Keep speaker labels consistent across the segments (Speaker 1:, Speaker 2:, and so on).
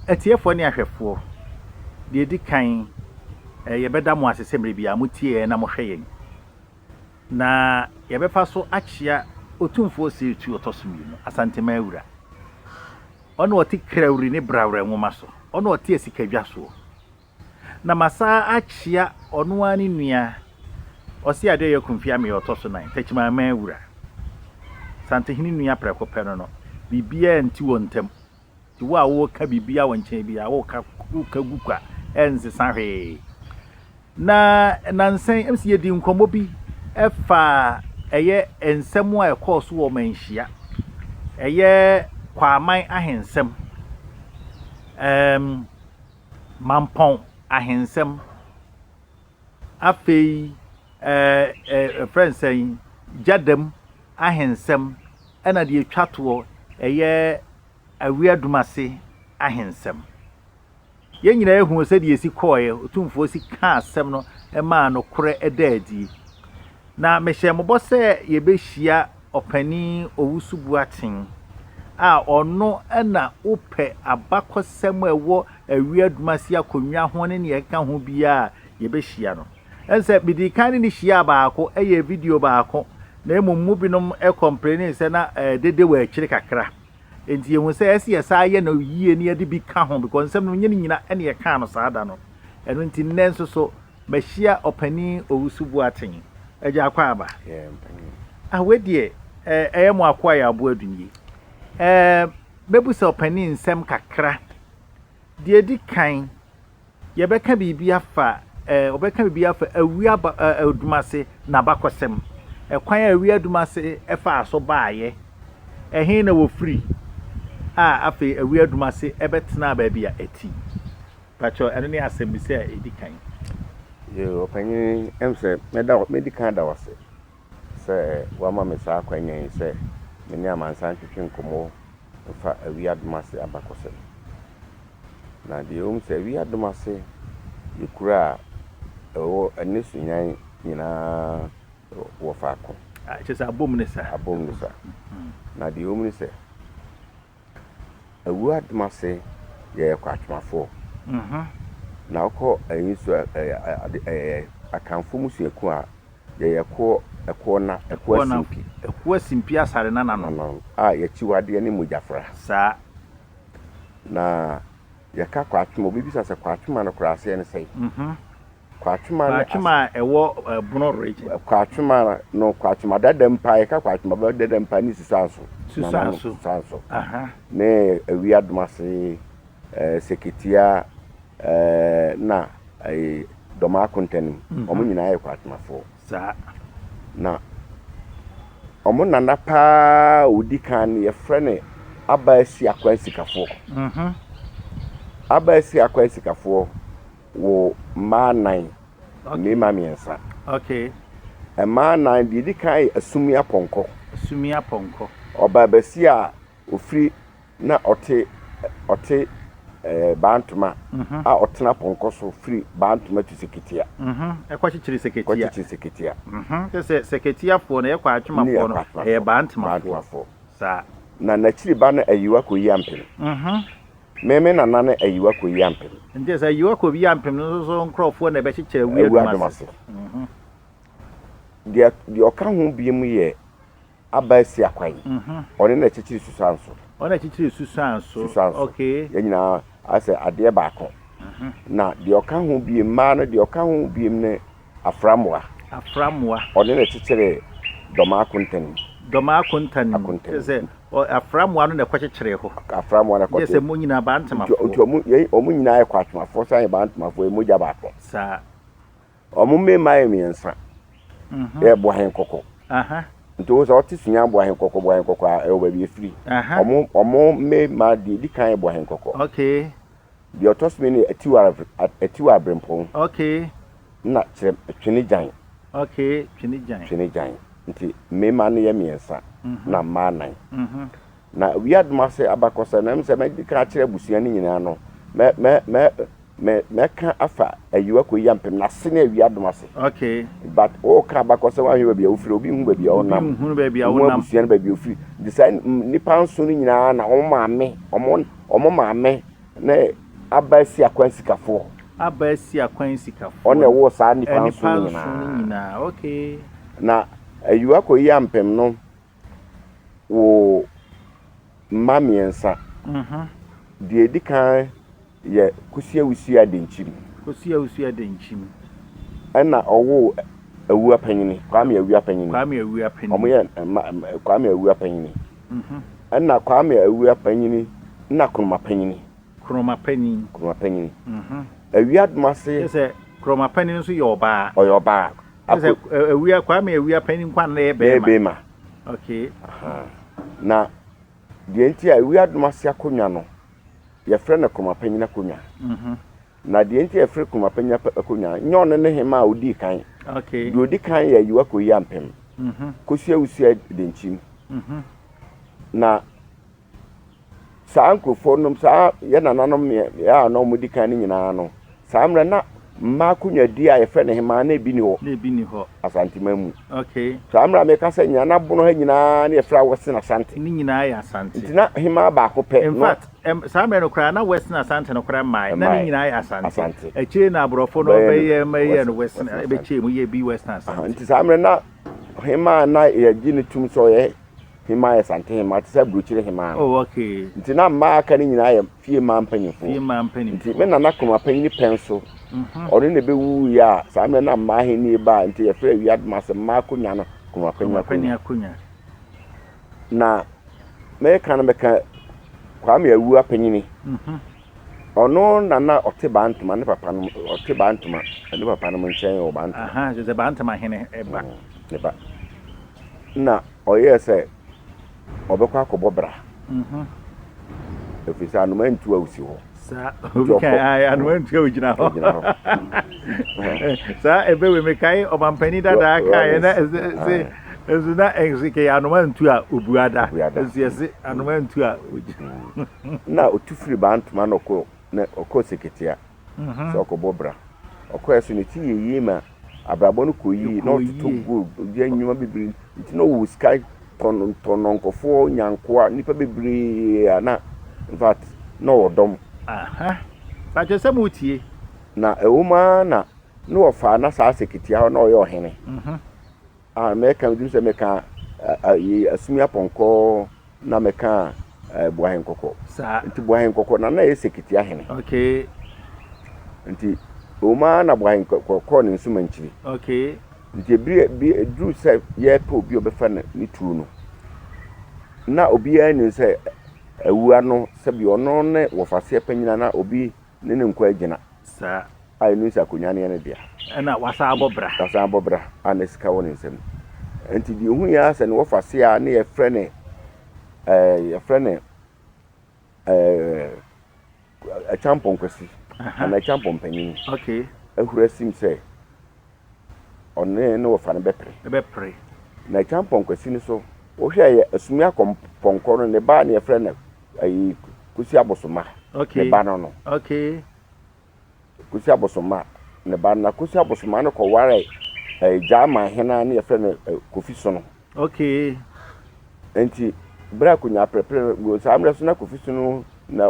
Speaker 1: etiefo ne ahwefo de di kan yebeda mo asese mrebia mutie na mo hweyen na yebefa so achia Otumfour si tu otosumino Asante mawura ono oti krawuri ne brawra nwoma so ono oti esikadwa so na masa achia ono ani nua osi ade yakun Fiapre otoso 9 techima mawura Asante hini nua prekope no bibia nti wontem ti wo ka bibia wonchen bia wo ka gukwa ense sanhwe na nansen emsi yedi nkomo bi efa eye ensem a ekoso wo manhia eye kwaman ahensem mampon ahensem afei friends saying jadam ahensem ena de atwato eye AWUA DOMASE ahensem ye nyina ehu se de esi koye Otumfour si ka asem no ema no kore edaadi na mehye se yebehia opani owusubuaten a ono na upe abakosem ewo AWUA DOMASE akonwa ho ne ye ka ho bia yebehia no ense bidikan ni hia baako eye video baako na emummu binom complain se na dede wa akire kakra enti ye hu se esa ye na yie ne de bi ka ho because nsem no nyina ene ye ka no saada no eno enti nenso so mahia opani owusubuaten eja akwa aba wedie mo akwa ya abo adunye bebusa opani nsem kakra de di kan ye beka bibi afa obeka bibi afa AWUA DOMASE na bakosem kwan AWUA DOMASE efa aso baaye ehin na wo free afi AWUA DOMASE ebetena ba bia eti pacho eno ne asembise edi kan
Speaker 2: yo panyi emse medical da wase se wama mesa akwanyen se meni amansan twetwe nkomo fa AWUA DOMASE abakosem na de se AWUA DOMASE yikura ene Sunyani nyina wo faako
Speaker 1: chesa abom ne sa
Speaker 2: na de se AWUA DOMASE ye Kwatwema na uko ayiso akanfo musueku a ye eko
Speaker 1: simpi asare na no
Speaker 2: ye chiwade ne mujafra
Speaker 1: sa
Speaker 2: na ye ka Kwatwema obi bisa se Kwatwema no kurase ne sei
Speaker 1: Kwatwema ewo buno region
Speaker 2: Kwatwema dadampa ye ka Kwatwema dadampa ni sisanso ne AWUA DOMASE seketia na doma kontanim omo nyina ye Kwatwemafo
Speaker 1: sa
Speaker 2: na omo nana pa odikan ye frene abasi akwansikafo abasi akwansikafo wo ma nan me ma miensa
Speaker 1: okay
Speaker 2: ma nan di dikan asumi aponko oba basi a ofri na ote bantuma a otena ponko so free bantuma to seketia
Speaker 1: ekwachichiri seketia se seketia fo na Kwatwema fo no bantuma fo sa
Speaker 2: na chiri ba na AWUA ko yampem meme na nane AWUA ko yampem
Speaker 1: nje sa AWUA ko yampem no so nkrofo na be chichire AWUA DOMASE
Speaker 2: de oka ho biem ye abasi akwan one na chichiri susanso
Speaker 1: okay
Speaker 2: yanyina ase ade baako na de oka ho biem ma no de oka ho biem ne aframwa one na chichire doma kontan
Speaker 1: se aframwa no na kwachichire ho
Speaker 2: aframwa na kwachichire
Speaker 1: se mo nyina bantama fo
Speaker 2: omu nyina ye Kwatwema fo san ye bantama fo emoja baako
Speaker 1: sa
Speaker 2: omu me mai miensa e bo hen kokko nto so oti Sunyani bo hen kokko e o ba bi free omu me ma di kan e bo hen kokko
Speaker 1: okay
Speaker 2: the autosme ni etiwa brempon
Speaker 1: okay
Speaker 2: na twene jan
Speaker 1: okay twene jan
Speaker 2: nti me ma ne ye miensa na ma nan na AWUA DOMASE abakosa na mse me dika kire busua ni nyina no me ka afa AWUA ko yampem na sene AWUA DOMASE
Speaker 1: okay
Speaker 2: but o ka abakosa wa hwe bia ofiri obi hu bia onam busua na bia ofiri decide nipa nso ni nyina na omo maame ne abasi akwansikafo
Speaker 1: abasi akwansikafo
Speaker 2: ona wo saa nipa nso
Speaker 1: nyina okay
Speaker 2: na AWUA koyi ampem no wo mamiensa de edikan ye kusia wusia denchim ana owo AWUA panyini kwame AWUA panyini omo ye kwame AWUA panyini ana kwame AWUA panyini na kroma panyini AWUA Domase
Speaker 1: ese kroma panyini so yoba
Speaker 2: oyoba
Speaker 1: ese AWUA kwame AWUA panyini kwa na ebe
Speaker 2: ma
Speaker 1: okay
Speaker 2: na de enti AWUA Domase akonwa no ye frɛ na kroma panyini akonwa na de enti ye frɛ kroma panyini akonwa nyon ne hema odi kan
Speaker 1: okay
Speaker 2: de odi kan ye AWUA koyi ampem kosia wusia denchim na saa nkrofo nom saa ye nananom ya na omudi kan ni nyina no saa mra na mma kunya di a ye fe ne hema na ebi ni ho Asante mamu
Speaker 1: okay
Speaker 2: saa mra me ka se nya na bono ha nyina na ye fra wese Asante
Speaker 1: ni nyina ya Asante
Speaker 2: ntina hema ba ko pe
Speaker 1: in fact saa mra no kra na wese Asante no kra mai na ni nyina ya Asante eche na abrofo no be no wese be che mu ye bi wese Asante
Speaker 2: nti saa mra na hema na ye gi ni tum so ye hema Asante hema tsa bruchire hema
Speaker 1: oh okay
Speaker 2: nti na mma aka ni nyina ya fie ma mpanyifo nti me na koma panyi penso ori ne be wu ya saa me na mma he ni ba nti ye fra AWUA Domase mma akonya no koma panyi akonya na me kan me ka kwame AWUA panyini ono na ote bantuma ne papa no ote bantuma ne papa no nchen o bantuma
Speaker 1: je bantuma hene eba
Speaker 2: ne ba na oye se obekwa akobobra efisa anu mantu awusi ho
Speaker 1: sa obikai anu mantu awugina ho sa ebewe mekai obampani dada aka na se ezuna exike anu mantu a obuada esiese anu mantu a
Speaker 2: na otufiri bantuma no ko na oko seketia so okobobra oko eso ne ti yeyi ma abrabo no koyi na otutu go dia nyuma bibiri nti no wo sky tononkofo nyankoa nipa bibiri na in fact no wodom
Speaker 1: ba je samutie
Speaker 2: na ewuma na no ofa na saa seketia ho na oyo hene meka ndim se meka asumi aponko na meka buahen kokko nti buahen kokko na ye seketia hene
Speaker 1: okay
Speaker 2: nti ewuma na buahen kokko ne nsuma nchiri
Speaker 1: okay
Speaker 2: nti bi dru se ye pa obi obefa na ni tu no na obi ya ni se AWUA no se bi ono ne wofase panyina na obi ne nkwa agina
Speaker 1: sa
Speaker 2: ai no sa kunya ne dia
Speaker 1: na wasa abobra aneska woni nsem nti di hu ya se ne wofase a ne ye frɛ ne a champon kwasi na champon panyin okay
Speaker 2: ehura sim se onne no wofa ne bepre na champon kwasi ni so wo hwe asumi akomponko no ne ba ne frɛ ne ayi kusi abosoma
Speaker 1: okay
Speaker 2: ne ba no
Speaker 1: okay
Speaker 2: kusi abosoma ne ba na kusi abosoma no ko ware jama hena ne frɛ ne kofi so no
Speaker 1: okay
Speaker 2: enti bra kunya prepare go samre so na kofi so no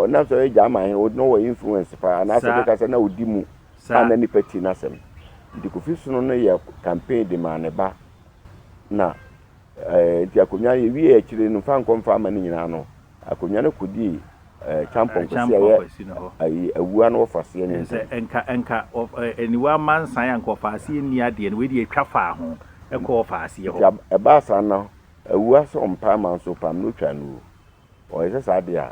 Speaker 2: na so jama hena wo no influence fa na so ka se na odimu ana ni pati na sem ndi kofi so no ye campaign de ma ne ba na ti akonya wi e kire no fa nkomfa ma ni nyina no akonya no kudi champon kwesi ayi AWUA no ofase ni
Speaker 1: enka eniwa mansan anka ofase ni ade no we di atwa fa ho eko ofase ho
Speaker 2: e ba sa na AWUA so mpa man so pam no twa no o ese sa de a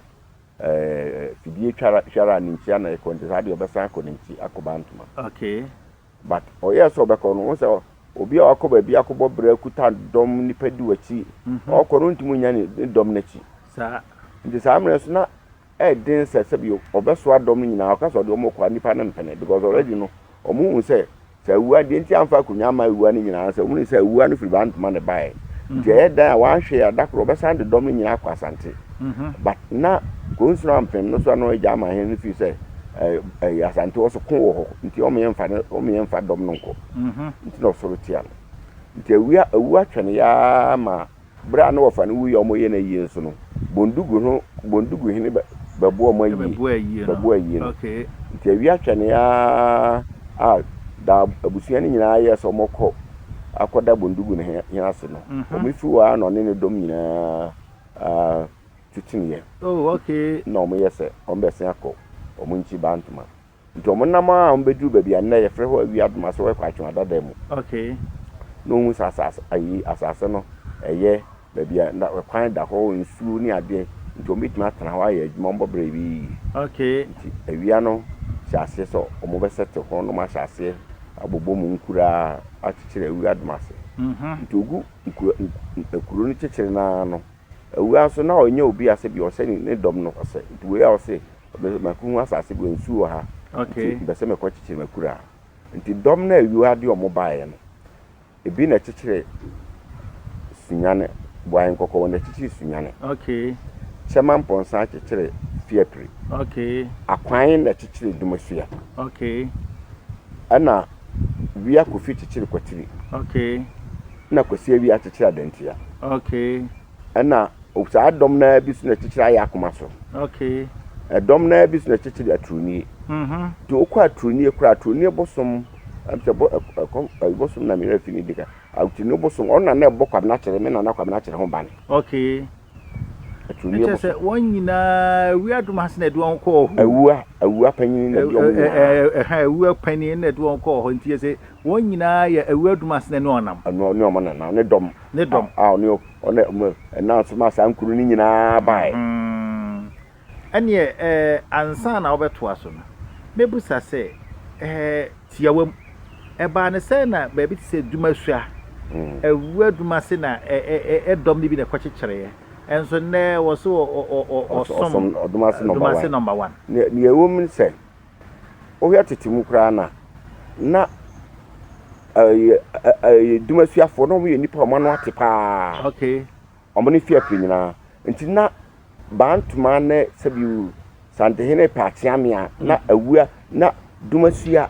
Speaker 2: fidie twara ni ntia na ekonte sa de obesan ko ni nti akobantuma
Speaker 1: okay
Speaker 2: but o yes obeko no so obi a akoba bi akobo bra kuta dom nipa di wachi okoro ntimu nya ni dom nachi
Speaker 1: sa
Speaker 2: ndi samre so na den se bi obeso adom nyina akaso de omokwa nipa na mpene because already no omu se AWUA de nti amfa kunya ma AWUA ni nyina se omu se AWUA no fribant ma ne bae ndi dan a wan hwe adakro obesan de dom nyina akwa Asante but na konsura mpem no so no eja ma hen no fi se Asante wo so ko wo nti omyemfa dom no nko nti no so rotia nti AWUA twene ya ma bra no wofa no wuye omoye na yie nso no bondugu hene bebo mo yi bebo yi no
Speaker 1: okay
Speaker 2: nti awia twene ya da abusuani nyina ye so mokọ akoda bondugu ne hiase no omifi wa no ne dom nyina titiniye
Speaker 1: okay
Speaker 2: no mo yese ombese akọ omunchi bantuma nti omunama ombedu baby anna ye frɛ ho awia Domase we kwatwe adada mu
Speaker 1: okay
Speaker 2: no mu asase no eye baby na kwan da ho nsuo ni ade nti omituma atana ho aye adwuma mbɔbrɛ bi
Speaker 1: okay
Speaker 2: nti awia no hyase so omobesete ho no ma hyase abobo mu nkura akyekyere awia Domase nti ogu nkuro ni kyekyere na no awia so na onye obi ase bi ose ni dom no ose nti we ose maku asase bi nsuo ha
Speaker 1: okay
Speaker 2: bese me ko kyekyere makura nti dom na awia de omobae no ebi na kyekyere Sunyani boan kokko na kyekyere Sunyani
Speaker 1: okay
Speaker 2: chema mponsa kyekyere Fiapre
Speaker 1: okay
Speaker 2: akwan na kyekyere Domase
Speaker 1: okay
Speaker 2: ana wia kofi kyekyere Kwatiri
Speaker 1: okay
Speaker 2: na kwasi wia kyekyere Adantia
Speaker 1: okay
Speaker 2: ana osa dom na bi su na kyekyere ayakoma so
Speaker 1: okay
Speaker 2: dom na bi su na kyekyere Atroni to okwa Atroni kura Atroni bosom amse bosom na mira fini dika Atroni bosom ona na bokwa na kyere me na kwa na kyere ho ban
Speaker 1: okay
Speaker 2: Atroni
Speaker 1: bosom se won nyina wia Domase na duon ko
Speaker 2: awua panyin na duon
Speaker 1: awua panyin na duon ko ho ntie se won nyina ya awua Domase na no onam
Speaker 2: no ne omana na ne dom ne one na so ma sankuru ni nyina bai
Speaker 1: ane ansa na obeto aso no mebusa se tiawam eba ne se na ba bi se dumasua awua Domase na dom ni bi na kwakyekere enso ne wo so osom
Speaker 2: Domase
Speaker 1: number 1
Speaker 2: ne ewom se o hia tetimu kra na Domasua fo no ye nipa o no atepa
Speaker 1: okay
Speaker 2: omo ne Fiapre nyina nti na bantuma ne sabiu Asante hene patiamia na awua na Domasua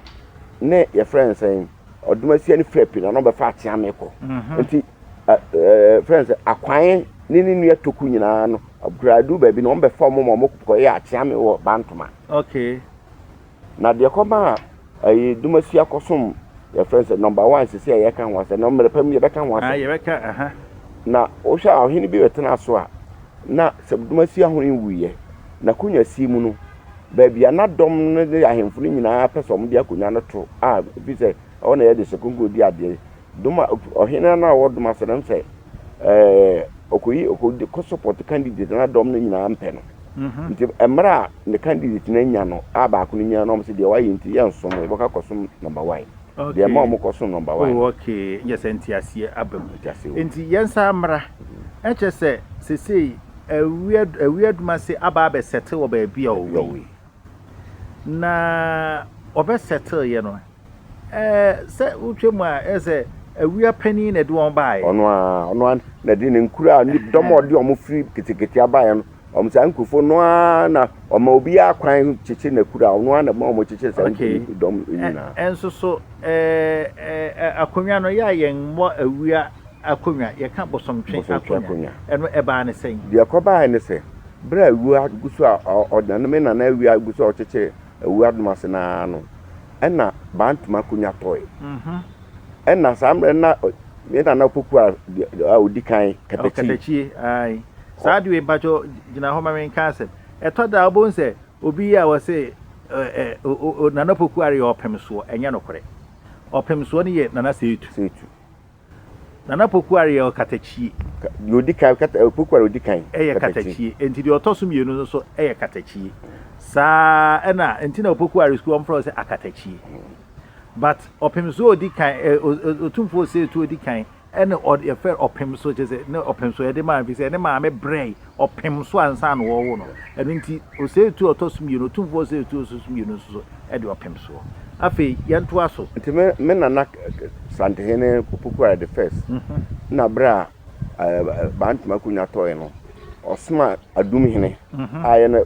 Speaker 2: ne ye friends saying o Domasua ne Fiapre na no be fa atiame ko nti friends akwan ni nua toku nyina no upgrade ba bi no be fa mo ko ye atiame wo bantuma
Speaker 1: okay
Speaker 2: na de ko ma Domasua kosom your friends number 1 say ye kan wase no mere pam ye be kan wase
Speaker 1: ye be ka
Speaker 2: na o sha ohini bi wetena so a na Domasua ho nwuye na kunya simu no ba bia na dom ne ahemfu ni nyina pesom de akonya no to bi say o na ye de sekungo di ade doma ohina na wo Domase dem say okoyi ko support candidate na dom ne nyina ampe no nti emra ne candidate na nya no ba ko nya no se de wa yinti ye nso mo boka kosom number 1
Speaker 1: okay
Speaker 2: de ma mo kosom number 1
Speaker 1: okay yes entiasie abam enti yensa amra eche se sesei awia Domase aba be settle wo ba bia o na obe settle ye no se utwemu a ese awia pani na de won bae
Speaker 2: ono na de ne nkura ni domo de omo free kitikiti abae no omo san kufo no na omo obi akwan chichi na kura ono na omo chichi san dom nyina
Speaker 1: enso so akonwa no ya yen mo awia akonwa ye ka bosomtwe akonwa eno eba ne sen
Speaker 2: de akoba ne se bra awia gusu a odane me na awia gusu o chichi awia Domase na no ena bantuma akonwa toy ena samre na meta na pokua odikan
Speaker 1: katachi ai saadwe bacho gina homa men kanse etoda obonse obi ya wose nana pokua re opemso enya nokore opemso ne ye nana setu nana pokua re katachi
Speaker 2: odikan pokua odikan
Speaker 1: katachi enti de otosum yenu so katachi sa ena enti na pokua re school omfro se akatachi but opemso odikan Otumfour say to odikan and or your fair opemso je say no opemso e de man bi say ne ma me brey opemso ansa no wo no eno nti o say to otosum you no Otumfour say to osum you no so e de opemso afi yanto aso
Speaker 2: nti me na Asante hene popukura the first na bra bantuma kunya toy no osuma adum hene aye na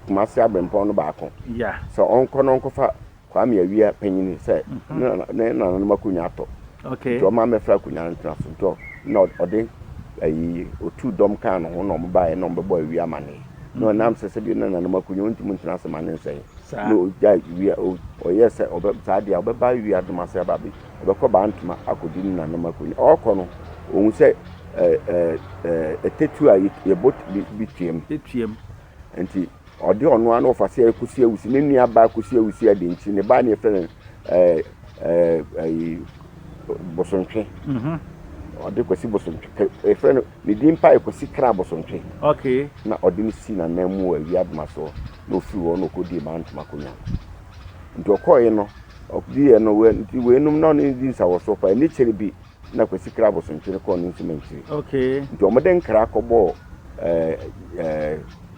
Speaker 2: Kumase abrempon no baako
Speaker 1: yeah
Speaker 2: so onko no nkofa kwame awia panyini se na makunya ato
Speaker 1: okay
Speaker 2: to ma me fra kunya ntraso to no ode ayi otu dom kan no no mo bae no mbebo awia mane no nam se bi na nanoma kunyo nti mun tena se manen sei no ja wi o yes obe saade obeba AWUA DOMASE ababi obekọ ba ntuma akodi ni nanoma kunyo okọ no ohun se etetu a ye bot bitiem nti odi onu anu ofase ekusi ewusi ne nua ba ekusi ewusi ade nti ne ba ne fere bosontwe odi kwesi bosontwe fere no ne dimpa ekusi kra bosontwe
Speaker 1: okay
Speaker 2: na odi ni si na namu AWUA DOMASE no fi wo no kodi ba ntuma kunya nti okoye no okdi e no we num no ni di sa wo so pa ni chere bi na kwesi kra bosontwe ko no nsumanchi
Speaker 1: okay
Speaker 2: nti omoden kra kobo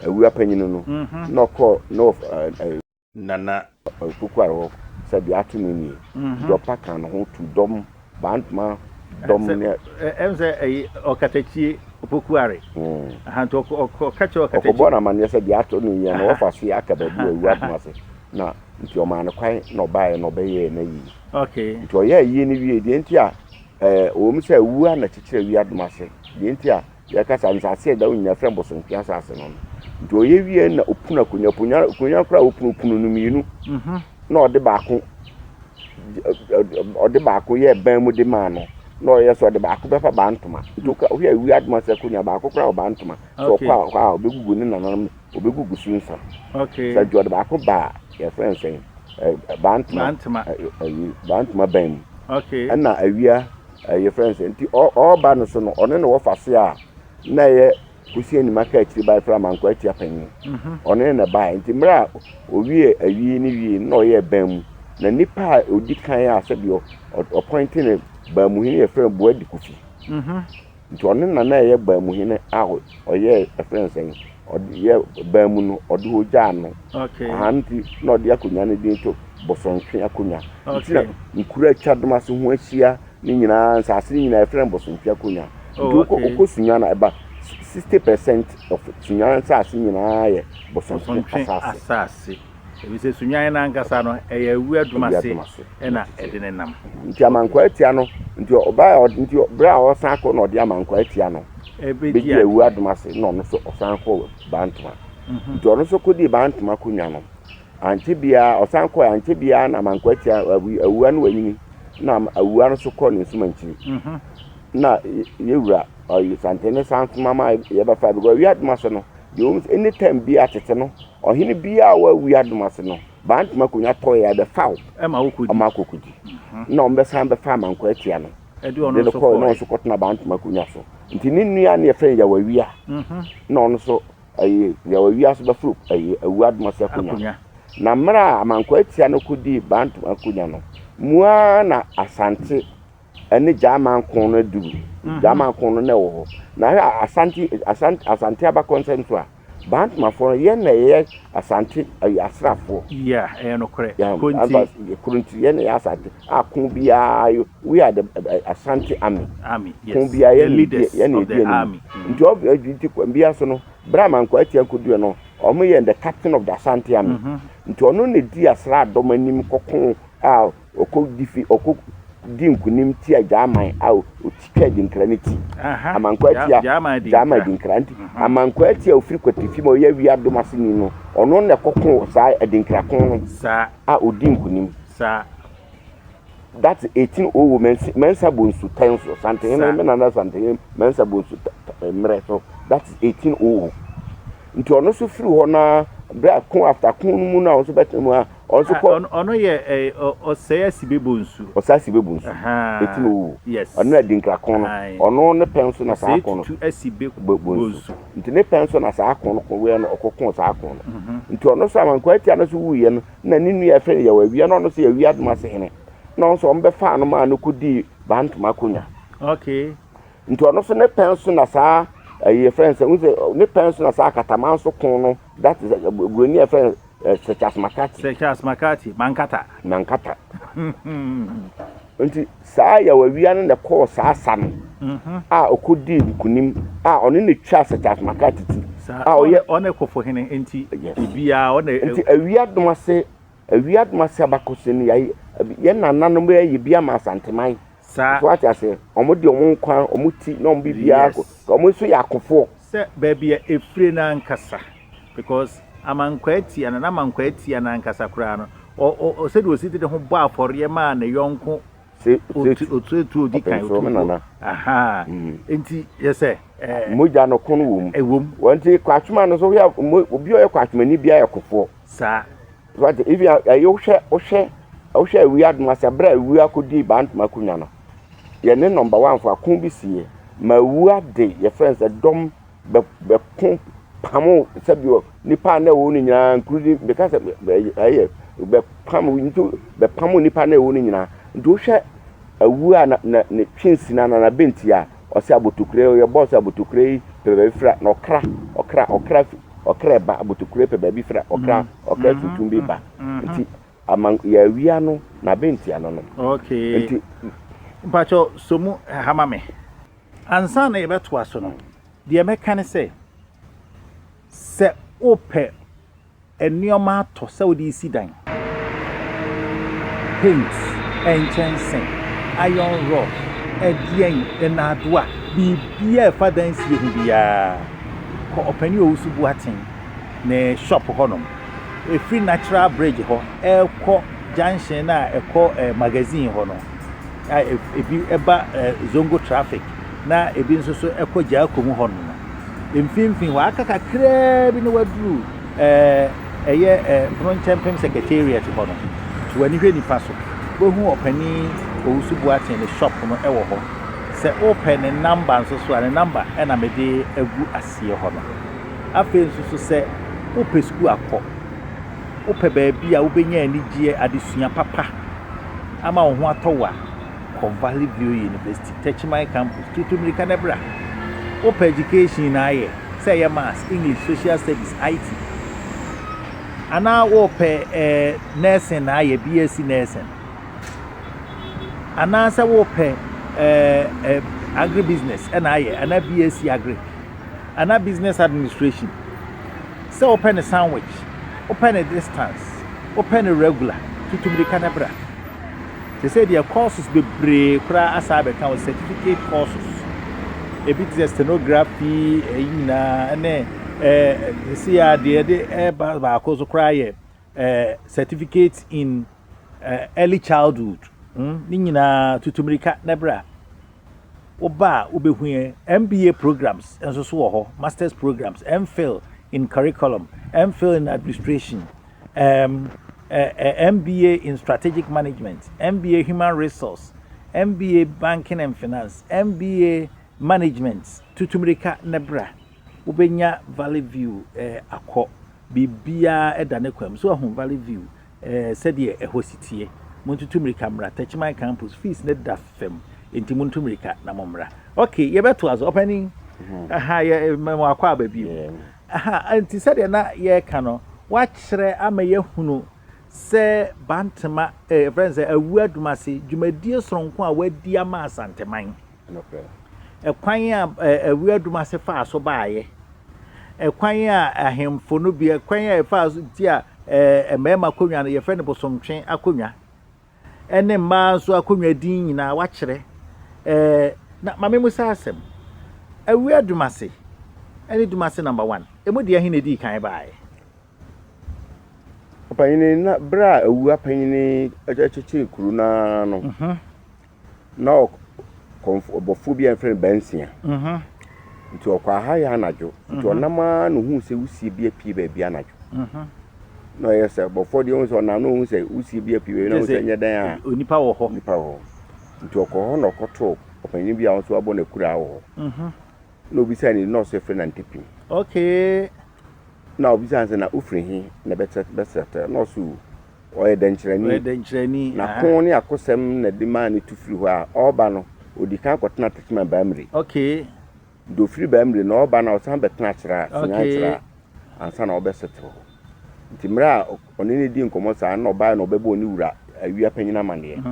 Speaker 2: AWUA panyinu no no ko no nana kukwaro sabi atunu ni do paka no ho tu dom bantma dom ne
Speaker 1: emze okatachie opokuare ahanto okacho okatachie
Speaker 2: okobona man yesa bi atunu ye no ofase akababu AWUA DOMASE na nti o man kwan no bae no beye na yi
Speaker 1: okay
Speaker 2: nti o ye yi ni wie de nti a o mu se AWUA na chichire AWUA DOMASE de nti a ya kasa nsase da unya frem bosontwe asase no nti o ye wie na opuna kunya kra opunu no mienu na ode baako ye ban mu de ma no na o ye so ode baako befa bantuma nti o ye AWUA DOMASE kunya baako kra bantuma so kwa obegugu ni nanam obegugu sunsa
Speaker 1: okay
Speaker 2: sa jode baako ba ye friend saying bantuma ban
Speaker 1: okay
Speaker 2: na AWUA ye friend saying nti o ba no so no one no wo fase a na ye kusie ni maka akiri ba fra manko atia panyin one na ba nti mra owie awie ni wie na o ye ban na nipa odi kan a sebio appointing ba muhini ye fra bo adi kufi nti one na ye ba muhini a o ye friend saying odi ye ba mu no odi hoja no
Speaker 1: okay
Speaker 2: anti na odi akonya ne din to bosontwe akonya nti nkura atwa DOMASE ho ahia ni nyina nsase ni nyina friend bosontwe akonya nti Sunyani eba 60% of Sunyani nsase nyina ye bosontwe asase
Speaker 1: ebi se Sunyani na nkasa no AWUA DOMASE ena edene nam
Speaker 2: nti amankwa atia no nti oba nti bra o san ko no odi amankwa atia no be AWUA DOMASE no no so osan ko bantuma nti ono so kodi bantuma kunya no anche bia osan ko anche bia na amankwa atia AWUA no wanyini na AWUA no so ko ne nsumanchi na yewura Asante ne santu mama ye ba fa because AWUA DOMASE no you anytime bia tete no ohini bia wa AWUA DOMASE no bantuma kunya to ya be faw ama kokudi na ombe san be fa amankwa atia no
Speaker 1: edi ono so ko
Speaker 2: no so kotna bantuma kunya so nti ni nua na ye fe ya AWUA na ono so ya AWUA so be fru AWUA DOMASE kunya na mra amankwa atia no kudi bantuma kunya no mua na Asante ene jaman kono du jaman kono ne wo na Asante aba consent a bantuma for ye na ye Asante asrafo
Speaker 1: no kore
Speaker 2: kunti ye na Asante akon bia we are the Asante army
Speaker 1: yes
Speaker 2: kun bia ye
Speaker 1: leaders of the army
Speaker 2: nti obviously bia so no brahman kwa atia kodu no omo ye the captain of the Asante army nti ono ne di asra domanim kokon a dinkunim ti ajaman au otikwa dinkraniti amankwa ti jama dinkranti amankwa ti ofiri kwatifi mo ye AWUA DOMASE ni no ono ne kokon sa adinkrakon
Speaker 1: sa
Speaker 2: a odinkunim
Speaker 1: sa
Speaker 2: that's 18 mensa bonsu tenso Asante me na Asante mensa bonsu mre so that's 18 nti ono so firi ho na bra kon after kon mu na so betemu a also
Speaker 1: ono ye osaya sibebonsu yes
Speaker 2: ono na dinkra kon ono ne penso na sa kon
Speaker 1: tu asibebonsu
Speaker 2: nti ne penso na sa kon ko we no okokon sa kon nti ono so amankwa atia no so wuye no na ninu ya fe ya AWUA no ono so AWUA DOMASE hene no so ombe fa no ma no kudi bantuma kunya
Speaker 1: okay
Speaker 2: nti ono so ne penso na sa aye friends ne penso na sa kataman so kon no that is broni friend Sechas
Speaker 1: Makati Mankata
Speaker 2: nti saa ya AWUA no ne ko saa san a okodi kunim a ono ne twa Sechas Makati ti
Speaker 1: a oye one kofo hene nti bia one
Speaker 2: nti AWUA DOMASE abakose ni ye nananom ye bia ma Asanteman
Speaker 1: sa
Speaker 2: so atiase omodi omunkwan omuti no mbibia ko omuso yakofo
Speaker 1: se baby efire na nkasa because amankwati and amankwati and ankasakura o said was it the home bar for your man a yonko to the aha enti yes sir
Speaker 2: moja no kono wom
Speaker 1: ewom
Speaker 2: wanti kwatwema no so ya obi o kwatwema ni bia yakofo
Speaker 1: sa
Speaker 2: what if you ohwe we admasa bra we akodi bantuma kunya no ye ne number 1 for akon bi sie ma wua de your friends dom be kon pamo sabio nipa na wo ni nyina including because be pamo into be pamo nipa na wo ni nyina ndo hwe awua na ne twinsi na bentia o se abotokure ye boss abotokure pe fra na okra ba abotokure pe ba bi fra okra tutumbi ba nti amang ya wia no na bentia no
Speaker 1: okay nti mpacho somu hamame ansa na yebeto aso no de meka ne se ope enioma ato se odi isi dan paint enchansen iron rod edien enadua bibia fadan sie hu bia ko opani owusubu aten na shop honom a free natural bridge ho ekọ junction na ekọ magazine ho no ebi eba zongo traffic na ebi nso so ekọ Jakomu ho no mfimfin wa aka kakra bi no waduru Frontempem Secretariat ho no to ani hwe nipa so bo hu opani owusubu aten ne shop no ewo ho se open ne number nso so ne number na me de agu asie ho no afi nso so se ope school akọ ope baabi a wobenya anigye adesua papa ama wo ho atọwa ko Valley View University Territorial campus tutumrika na bra ope education na aye say maths English social studies IT ana ope nursing na aye BSc nursing ana say ope agribusiness na aye ana BSc agri ana business administration say open a sandwich open a distance open a regular tutumrika na bra they say their courses be break kura asabe kan certificate courses a bit stenography na ne see the ba course kura ye certificate in early childhood ni nyina tutumrika na bra oba obehu MBA programs enso so ho masters programs MPhil in curriculum MPhil in administration MBA in strategic management MBA human resource MBA banking and finance MBA management tutumrika nebra ubenya Valley View akọ bibia edane kwam so ahun Valley View said ye ehositie muntutumrika mra Territorial campus fees ne da fem enti muntutumrika na momra okay ye beto as opening aha ye memo akwa babi aha anti said na ye ka no wa kire ama ye hunu se bantama friends AWUA DOMASE dwumadie soronko a wadi ama Asante man ekwan a AWUA DOMASE fa so baaye ekwan a ahemfo no bi ekwan a fa so ti a emema konwa no ye friend bosomtwen akonwa ene ma so akonwa din nyina wa kire na mame musa asem AWUA DOMASE ene DOMASE number 1 emodi ahi na di kan baaye
Speaker 2: opanyini na bra awua panyini achachichi kuru na no na obofu bia friend bensia nti okwa ha ya anajo nti onama no hu se usie bia pie ba bia anajo no yes bofo de onso na no hu se usie bia pie na onso nya dan a
Speaker 1: onipa wo ho
Speaker 2: nti okọ ho no koto opanyini bia onso abo na kura wo no bi say ni no se friend antipi
Speaker 1: okay
Speaker 2: na obisanse na ufrihi na better no so oye denchirani na kon ni akosem na dima ni tufiri ho a oba no odika kwotena tetema bamri
Speaker 1: okay
Speaker 2: do free bamri na oba na osan betena kira sunyani ansa na obesete ho ntimra onene di nkomo sa na oba na obebo ni wura awia panyina mane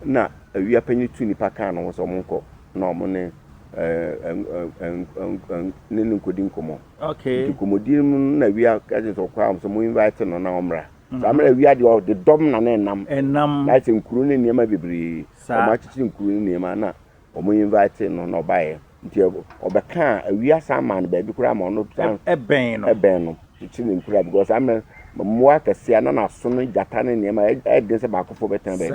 Speaker 2: na awia panyi tu ni paka no so monko na omone nenu nkodi nkomo
Speaker 1: okay
Speaker 2: nkomodi na wia kaje so kwa so mo invite no na omra samra wia de dom na enam na se nkuru ne niema bibiri o ma chichi nkuru ne niema na o mo invite no no bae nti obeka awia saman ba bi kura ma no
Speaker 1: eben
Speaker 2: no chini kura because am mo akase na so no jata ne ne ma e se ba kofo betan ba bi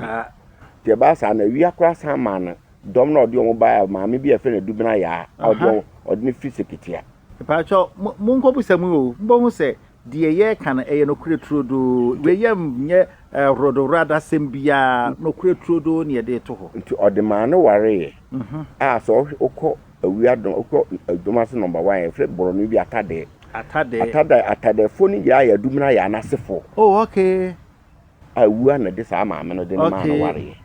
Speaker 2: ti ba sa na awia kura saman dom na odi o ba ma me bi e fe na dubina ya odi ne fisikiti
Speaker 1: pa cho munko busamu o mbo hu se de ye kan e no kure trodo we yam nye rodorada sembia no kure trodo ne de to ho
Speaker 2: nti odi ma no ware so okọ awia dom okọ Domase number 1 fre boro no bi atade phone ya ya dumina ya na sefo
Speaker 1: okay
Speaker 2: awua na de sa ma me no de ma no ware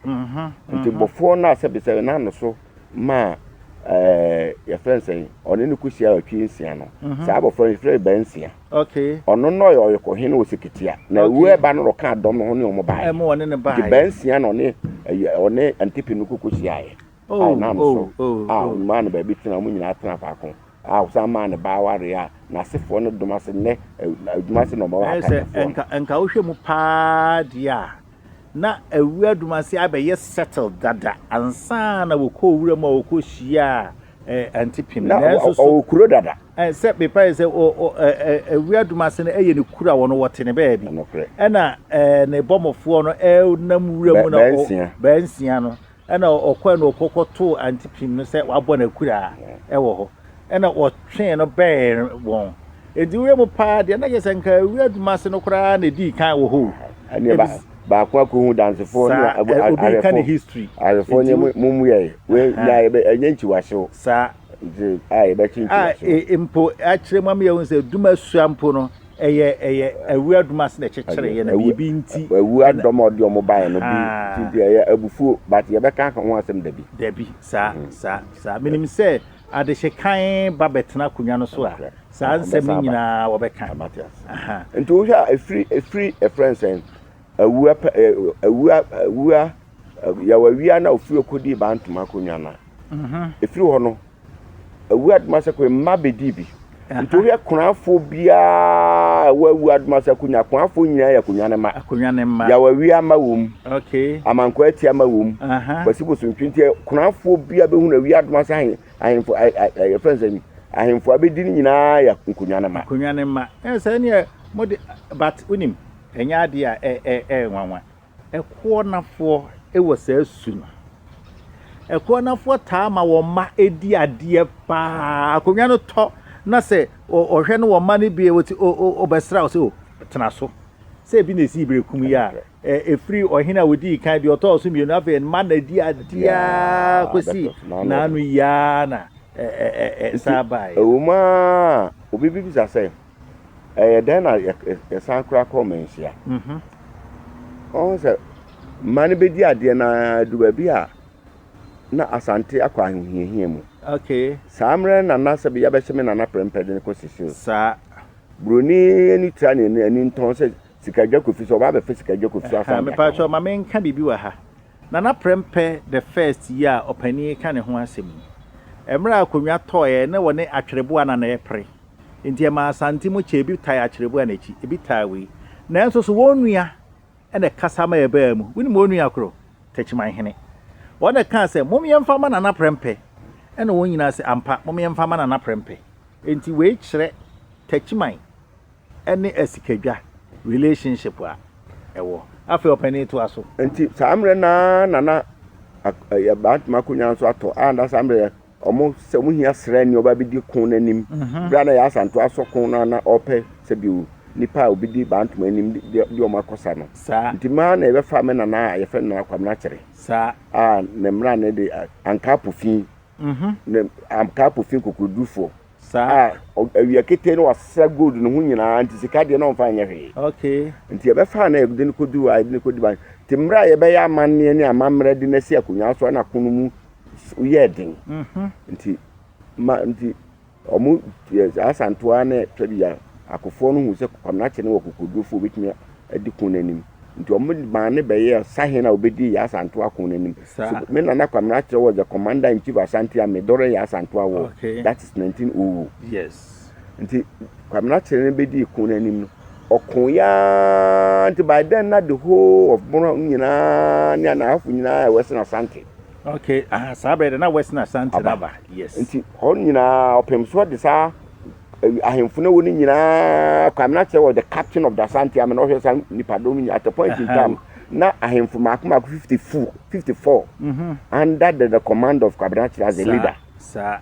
Speaker 2: nti bofo na se be se na no so ma your friend say oni ni kusia atwi nsia no sa bofo ni fre ba nsia
Speaker 1: okay
Speaker 2: ono no yo ko hin wo sekitia na awua ba no ka dom no ne o mo ba
Speaker 1: mo woni ne ba
Speaker 2: di ba nsia no ne oni antipi no kukusia ye na no so man ba bi tina mu nyina tena pa ko some man ba ware ya na sefo no Domase ne Domase no ma wa
Speaker 1: enka wo hwemu pa dia na AWUA Domase abaye settle dada ansa na wo ko wura ma wo ko hia antipim
Speaker 2: na so kuro dada
Speaker 1: se be pa se AWUA Domase no eye ne kura wo no wote ne ba bi na ne bomofo no nam wura mu na ba nsia no na okwa no okokoto antipim no se wabọ na kura wo ho na otwe no bear won ediwe mu pa de na yesa nka AWUA Domase no kura na di kan wo ho
Speaker 2: ani ba kwa ko hu dance for ni
Speaker 1: obi kan history
Speaker 2: arefo ni mumu ye we ya enyanchi wahye
Speaker 1: sa
Speaker 2: ai ba chinchi
Speaker 1: impo a kire mam ye won se duma suampo no eye AWUA Domase na chekere ye na bibi nti
Speaker 2: AWUA Domase omo bae no bi nti eye abufu but ye be kan ho asem dabi
Speaker 1: sa minim se adehye kan babetena kunya no so a sa nsem nyina wo be kan
Speaker 2: nti wo hwa free a friend saying AWUA ya wawia na ofiri okodi ba ntuma kunya na efiri ho no AWUA Domase ko mabedi bi nti wo hwa kunafo bia AWUA Domase kunya kunafo nyina ya kunya ne ma ya wawia ma wom
Speaker 1: okay
Speaker 2: amanko atia ma wom basibo so ntwinti kunafo bia be hu na AWUA Domase ahemfo friends ani ahemfo abedi nyina ya kunya ne ma
Speaker 1: say ne mode but unim enya ade a nwanwa ekwo nafo ewo sa su no ekwo nafo taa ma wo ma edi ade pa akonya no to na se ohwe no wo ma ne bie woti obesra o tena so se bi na si brekum ya efri ohina wodi kan bi oto so mienu afa ma na di ade a kosi na anu ya na sabai
Speaker 2: uma obi bi bisa say then I sankra commensia on say man be di ade na duba bi a na Asante akwa ahihie mu
Speaker 1: okay
Speaker 2: samre na na se bi ya be hye me na na prempede ne ko sisi
Speaker 1: sa
Speaker 2: broni ni trani ni nton se sikadwa kofi so ba be fe sikadwa kofi Asante
Speaker 1: me pa cho ma men ka bibi wa ha na prempe the first year opani ka ne ho asem emra akonwa toye na woni atwerebo ana na epre nti ma Asante mu chebi tai atwerebo ana chi ebi tawe na enso so wonua ene kasa ma eba mu woni mo onua kro tachiman hene wona kan se mom yemfa ma na prempe ene won nyina se ampa mom yemfa ma na prempe nti we kire tachiman ene asikadwa relationship a ewo afi opani to aso
Speaker 2: nti samre na ya bat makunya so ato anda samre omo se mu hia sra ni oba bidi kun nanim bra na ya Asante aso kun na ope se biu nipa obidi bantum anim di omo akosa no nti ma na ebe fa me na ya fe na kwamna kire
Speaker 1: sa
Speaker 2: ne mra ne de ankapofin ne ankapofin kokudufo sa awia kete no wasa gold no hu nyina nti sika de no mfa nya hwe
Speaker 1: okay
Speaker 2: nti ebe fa na egde ne kodu a ne kodi ban ti mra ye be ya manne ne amamra de na si akonya so na kunu mu uyedin nti omu Asante ane twabia akofo no hu se kwamna che ne wakukudufo bitimi adi kun nanim nti omu ma ne be ye sahe na obedi ya Asante akun nanim so me na kwamna che was the commander in chief Asante me dore ya Asante wo that is 1900
Speaker 1: yes
Speaker 2: nti kwamna che ne bedi kun nanim no okun ya nti by then na the whole of Bono nyina ni na afu nyina Western Asante
Speaker 1: Okay, Sabre na Western Asante Naba. Yes.
Speaker 2: Nti hon nyina opem so de sa ahemfo na woni nyina kwamna che was the captain of the Asante am no hwe san nipadom at a point in time na ahemfo makoma 54 under the command of Kwabena as a leader.
Speaker 1: Sir.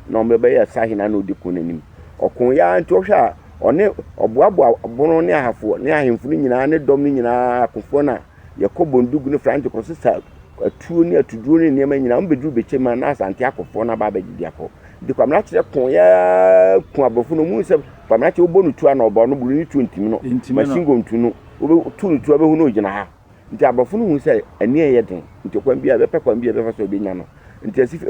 Speaker 2: No mebe ya sahina no diku nanim. Okon ya nti ohwe a one oboabo abono ne ahafo ne ahemfo nyina ne dom nyina akofo na yakobondugu ne franti kosisa atuo ni atuduro ni niam nyina mbeduru bechema na Asante akofo na ba bagidi akọ di kwamna kire kon ya kun abofo no mu se kwamna kire obonu tua na obo no buru ni 20 no masingo ntunu obe tunu tua be hu no gina ha nti abofo no hu se ani eye den nti kwan bia be kwan bia be fa so be nya no nti asif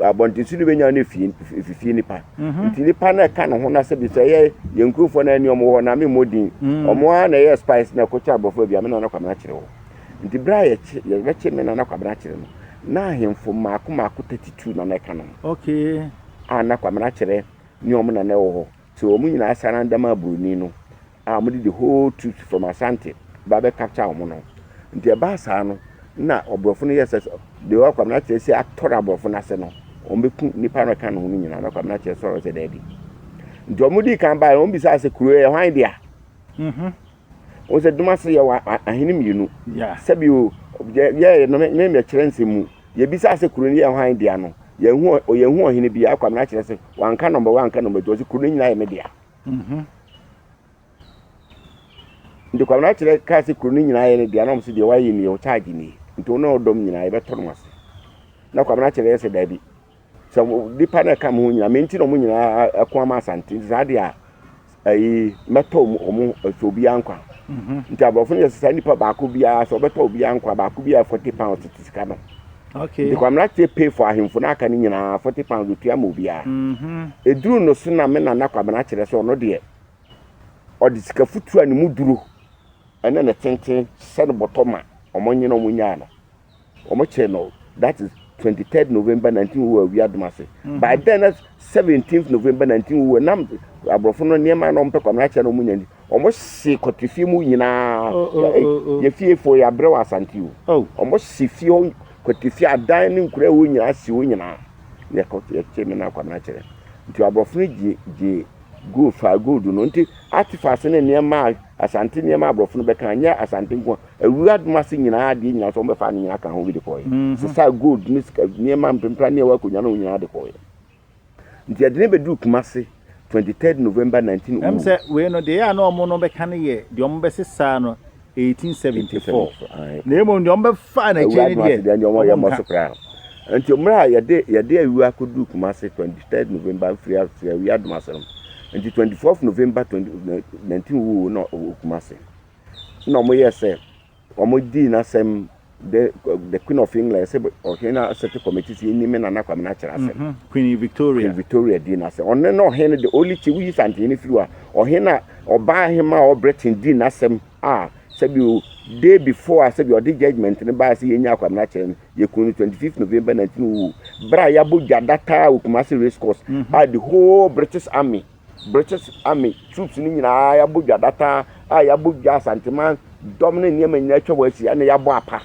Speaker 2: abontinsu ni be nya na fie nipa nti nipa na ka no ho na se bi se ye yenkrufo na ani omo ho na me modin omo na ye spice na ko cha abofo bia me na kwamna kire ho nti bra ye beche me na Kwabena kire no na ahemfo maako 32 na ka no
Speaker 1: okay
Speaker 2: na Kwabena kire ni omo na wo ho so omo nyina asara ndama aburuni no omo the whole truth from Asante ba be capture omo no nti e ba sa no na obrofo no yes de wa Kwabena kire si actor abrofo na se no omo beku nipa no ka no ni nyina na Kwabena kire so se daddy nti omo di kan ba omo bisa se kuro e hwan dia o se Domase ye wa ahini mienu sabi o ye no me kire nsemu ye bisa se kuro ni ye hwan dia no ye hu ohini bia Kwabena kire se wanka number 1 ka number 2 kuro nyina ye media ndi Kwabena kire ka se kuro nyina ye ne dia na mo se de wa ye ni o charge ni nti ono odom nyina ye beto no ase na Kwabena kire se dabi so di pana ka mo nyina menti no mo nyina akwa ma Asante za dia ai meto omo so bia nkwa nti abrofo ne sesa nipa baako bia so beto bia nkwa baako bia 40 pounds tiska no okay the Kwabena kire pay for ahemfo na aka ni nyina 40 pounds to am bia eduru no so na me na Kwabena kire so no de odi sika futu ani mu duro ene ne tenten se no botoma omo nyina omo nya no omo che no that is 23rd November 19 AWUA DOMASE by then 17th November 19 nam abrofo no niema no mpe Kwabena kire no mu nya ni omo se kotifi mu nyina ye fie fo ya bre wa Asante o omo se fie kotifi adan ni nkura wo nyina si wo nyina ye kotifi che me na Kwabena kire nti abrofo no je go fa gold no nti artifacts ne niema Asante niema abrofo no beka anya Asante nko AWUA DOMASE nyina ade nyina so mbe fa nyina ka ho bi de koy sa gold ni niema mpempra ne wa konya no nyina de koy nti ade ne bedu Kumase 23rd November 19
Speaker 1: am say we no de ya no omo no beka ne ye de omo be sesa no 1874 na emo de omo be fa na cheni
Speaker 2: de omo ya mo sokra nti omra ya de AWUA kodu Kumase 23rd November free AWUA DOMASE nti 24th November 2019 no Kumase no mo yese omo di na sem the Queen of England say ohina set committee si ni me na Kwabena kire asem
Speaker 1: Queen Victoria
Speaker 2: di na say onne no ohina the only chi we Asante ni fiwa ohina oba hima o Britain di na sem sabi day before sabi o di judgement ni ba say yenya Kwabena kire ye kunu 25th November 19 bra ya bo data Kumase race course the whole British army troops ni nyina ya bo data ya bo Asante man dominate niema nyina twa wasi na ya bo apa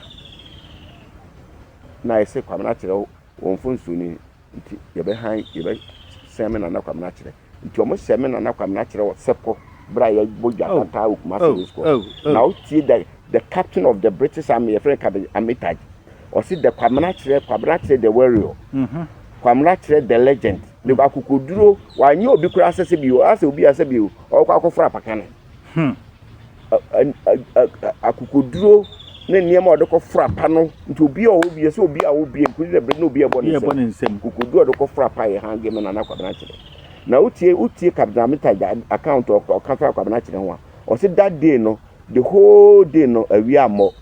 Speaker 2: na ese Kwabena kire wonfo nsuni nti ye be han ye be seme na Kwabena kire nti omo seme na Kwabena kire sepo bra ya bojata ta Kumase school now see the captain of the British army a friend Amitaj or see the Kwabena kire the warrior Kwabena kire the legend the akukuduro wanyi obi kura asese bi ase obi ase bi o kwa akofra pakane akukuduro ne niema odoko fra pa no nti obi a obi ese obi a obi nkuri de bre no obi e bo nsem kukudu odoko fra pa ye hange me na Kwabena kire na utie Captain Amitaj account of Kwabena kire ho o se that day no the whole day no awia mo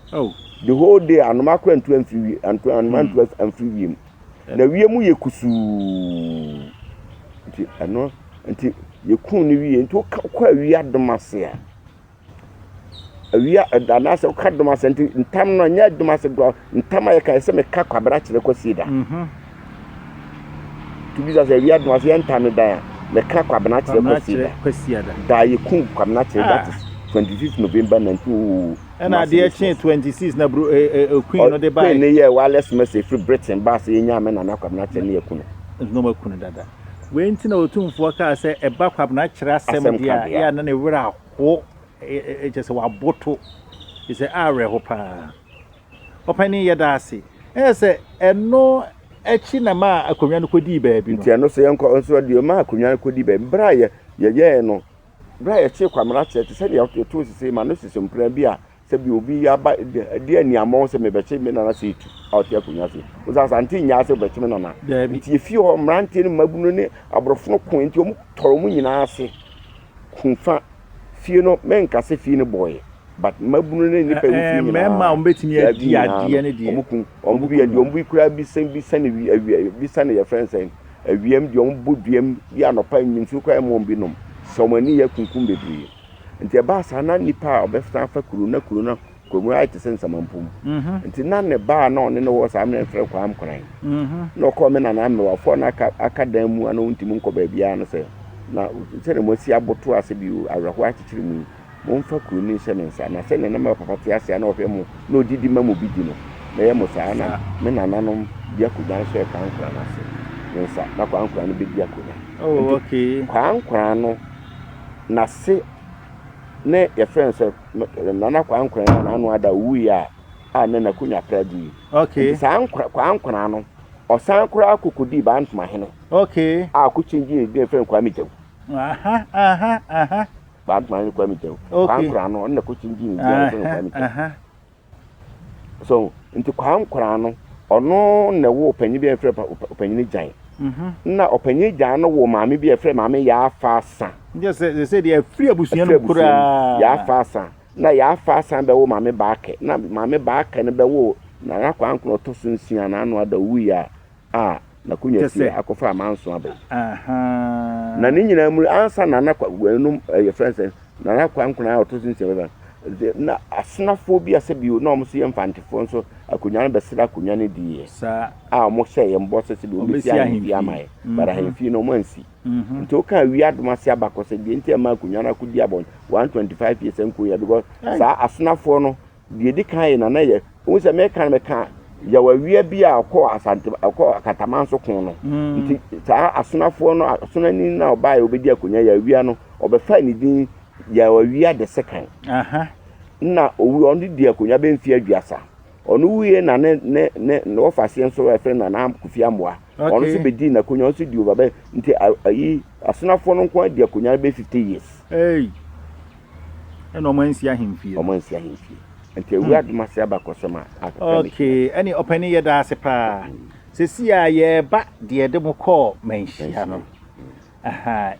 Speaker 2: the whole day anoma kwantu amfi antu amfi wiem na wiemu ye kusu nti ano nti ye kun ni wie nti kwa AWUA DOMASE AWUA danase ka DOMASE nti ntam no nya DOMASE do ntam aye ka se me ka Kwabena kire kwasida to be as AWUA DOMASE ntam dan me ka Kwabena kire kwasida da ye kun Kwabena kire that is 25th November 19
Speaker 1: and at the 26 na queen no de buy
Speaker 2: ne year wireless message free Britain bass enya me na kwabna chene yakunu
Speaker 1: no makunu dada we nti na Otumfour ka say e ba kwabna kira asem dia ya na ne wura ho e je se wa boto e se are ho pa opani ye da ase e se eno echi na ma akonwa no kodi baabi no
Speaker 2: nti eno se yenko onso de ma akonwa no kodi baabi bra ye no bra ye chi kwamra che se de to sisi ma no sisi mpra bi a se bi obi ya ba de aniamo se me be che me na se tu out ya kunya se o Asante nya se be che me na nti efi ho mrante ni mabunu ni abrofo no kon nti o mu toro mu nyina ase kunfa fie no menka se fie ni boy but mabunu ni pa fie nyina
Speaker 1: mema o betimi adi ne die
Speaker 2: ombu bi adi ombu kura bi sen bi san ya friends en awiem di ombu duem bi anopa nyintu kwa mo bi nom so mani ya kunkum bebre nti ba sa na nipa obefta fa kuru na komu ai te sensa mampum nti na ne ba na one no wo sa amne frɛ kwa amkran no ko me na na me wafo na aka dan mu ana unti mu nko ba bia no se na se ne mo si aboto ase bi awraho akikiri mu mo mfa kuru ni se mensa na se ne na ma papa te ase na ofɛ mu na odidi ma mo bi di no na ye mo sa na me na nanom bia ku dan so ka ankran na se mensa na kwa ankran no bi bia ku na
Speaker 1: oh okay
Speaker 2: kwa ankran no na se ne your friends nana kwa ankran na anu ada wuya a na na kunya pradi
Speaker 1: okay
Speaker 2: sa ankran kwa ankran no osan kura akukudi ba antuma hene
Speaker 1: okay
Speaker 2: a ku chingi de friend kwa mitew
Speaker 1: aha
Speaker 2: ba antuma kwa mitew kwa ankran no na ku chingi de friend kwa mitew so nti kwa ankran no ono na wo panyi bi friend panyi jan na opanyi jan no wo maame bi friend maame ya fa sa
Speaker 1: just say they free abusuan no kura
Speaker 2: ya fasa na ya fasa be wo mame baake na mame baake ne be wo na akwa anko to sunsia na anu ada wuya na kunya si akofa amanso abe na ni nyina mu ansa na na kwa wenum your friends na akwa anko na to sunsia be na asnafo bi asebio na omso ye mfantefo nso akunya na besira akunya ne die
Speaker 1: sa
Speaker 2: mo hye ye mbo se bi obi si ahemfi amaye bara ahemfi no mansi nti o ka AWUA DOMASE abakose die nti ma akunya na kudi abon 125 years enko ya because sa asnafo no die di kan na ye o se me kan ya AWUA bi akọ Asante akọ akatamanso kon no nti sa asnafo no Sunyani na obaye obedi akunya ya AWUA no obefa ni din ya AWUA the second na owu on di akunya be mfi aduasa onu wuye na ne ofase nso refer na kufi amwa onu se bedi na akunya nso di obabe nti ayi asonafo no nko di akunya be 50 years
Speaker 1: eno mansi ahemfie
Speaker 2: nti AWUA DOMASE abakosema
Speaker 1: okay any open ye da ase pa sesi a ye ba de de mo call menhia no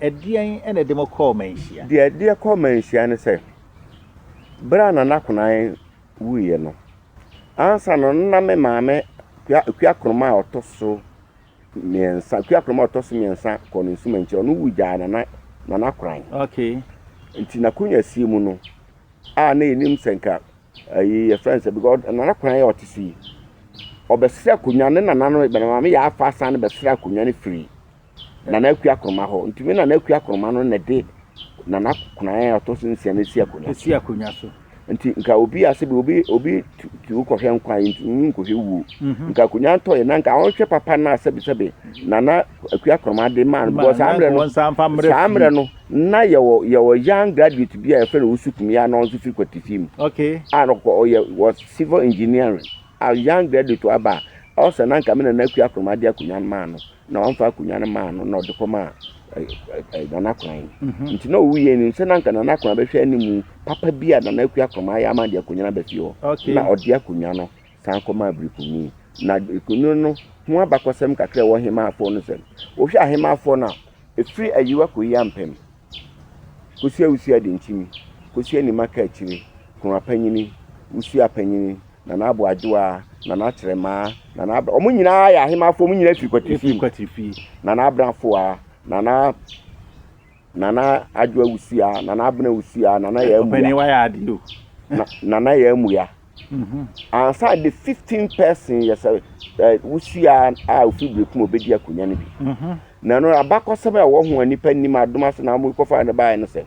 Speaker 1: edian ene de mo call menhia
Speaker 2: de call menhia ne se bra na nakonan wuye no ansa no na me maame kwakroma otoso miensa kwakroma otoso miensa kono nsumanchi ono wugya na nakran
Speaker 1: okay
Speaker 2: nti na kunya siemu no na enim senka ayi your friends because na nakran ya otisi obesira kunya ne nanano be na maame ya afa asan ne besira kunya ne free na kwakroma ho nti me na kwakroma no ne de na nakran ya otoso nsia ne sia kunya
Speaker 1: so
Speaker 2: nti nka obi asebi obi tu ko hwe nkwan nko hwe wu nka kunya to ye na nka onhwe papa na asebi na akuakroma de man because amre no na ye wo young graduate bi a fe no usukumi ya na onso fi kwatifim
Speaker 1: okay
Speaker 2: anoko was civil engineering a young graduate aba also na nka me na akuakroma de akunya man no na wamfa akunya man no na odekoma na kwan nti no wuye ni se na nka na kwan be hwe animu papa bia na akuakroma ya ma de akunya na bafi ho na ode akunya no san koma abrikuni na ikunu no ho abakosem kakra wo hema afo no sem wo hwe ahema afo na efiri ayiwa koyi ampem kusia usia de nchimi kusia ni maka achiri kun apanyini usia apanyini na abo adwa na kyerema na omu nyina ya ahema afo mu nyina firi kwatifi na abrafo a na adwa usia na abna usia na ya mu
Speaker 1: opani wa ya adio
Speaker 2: na ya mu ya ansa the 15 person yes usia a ofibire kuma obedi akunya ne bi na no abakosem a wo ho anipa nim adomase na mu kofa ne bae no se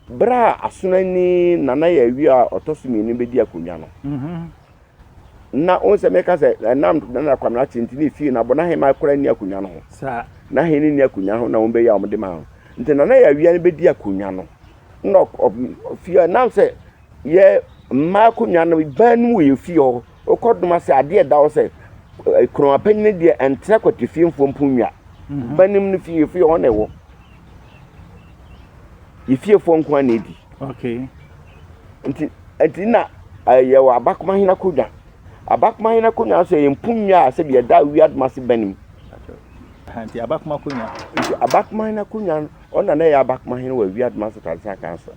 Speaker 2: bra Sunyani nana ya awia otosumi ni bedi akonya no na onse meka se nam na kwamna chintini fi na bona hema akora ni akonya no
Speaker 1: sa
Speaker 2: na heni ni akonya ho na ombe ya omde ma nti nana ya awia ni bedi akonya no no fi nam se ye ma akonya no ban wo ye fi ho okoduma se ade da wo se kro apanyi de entra kwatifi mfompunwa banim no fi ho na wo ifie fo nkwa na edi
Speaker 1: okay
Speaker 2: nti na ye wa abakoma hina konya so ye mpunwa se bi da AWUA DOMASE banim
Speaker 1: anti abakoma
Speaker 2: konya ona na ya abakoma hina wa AWUA DOMASE Traditional Council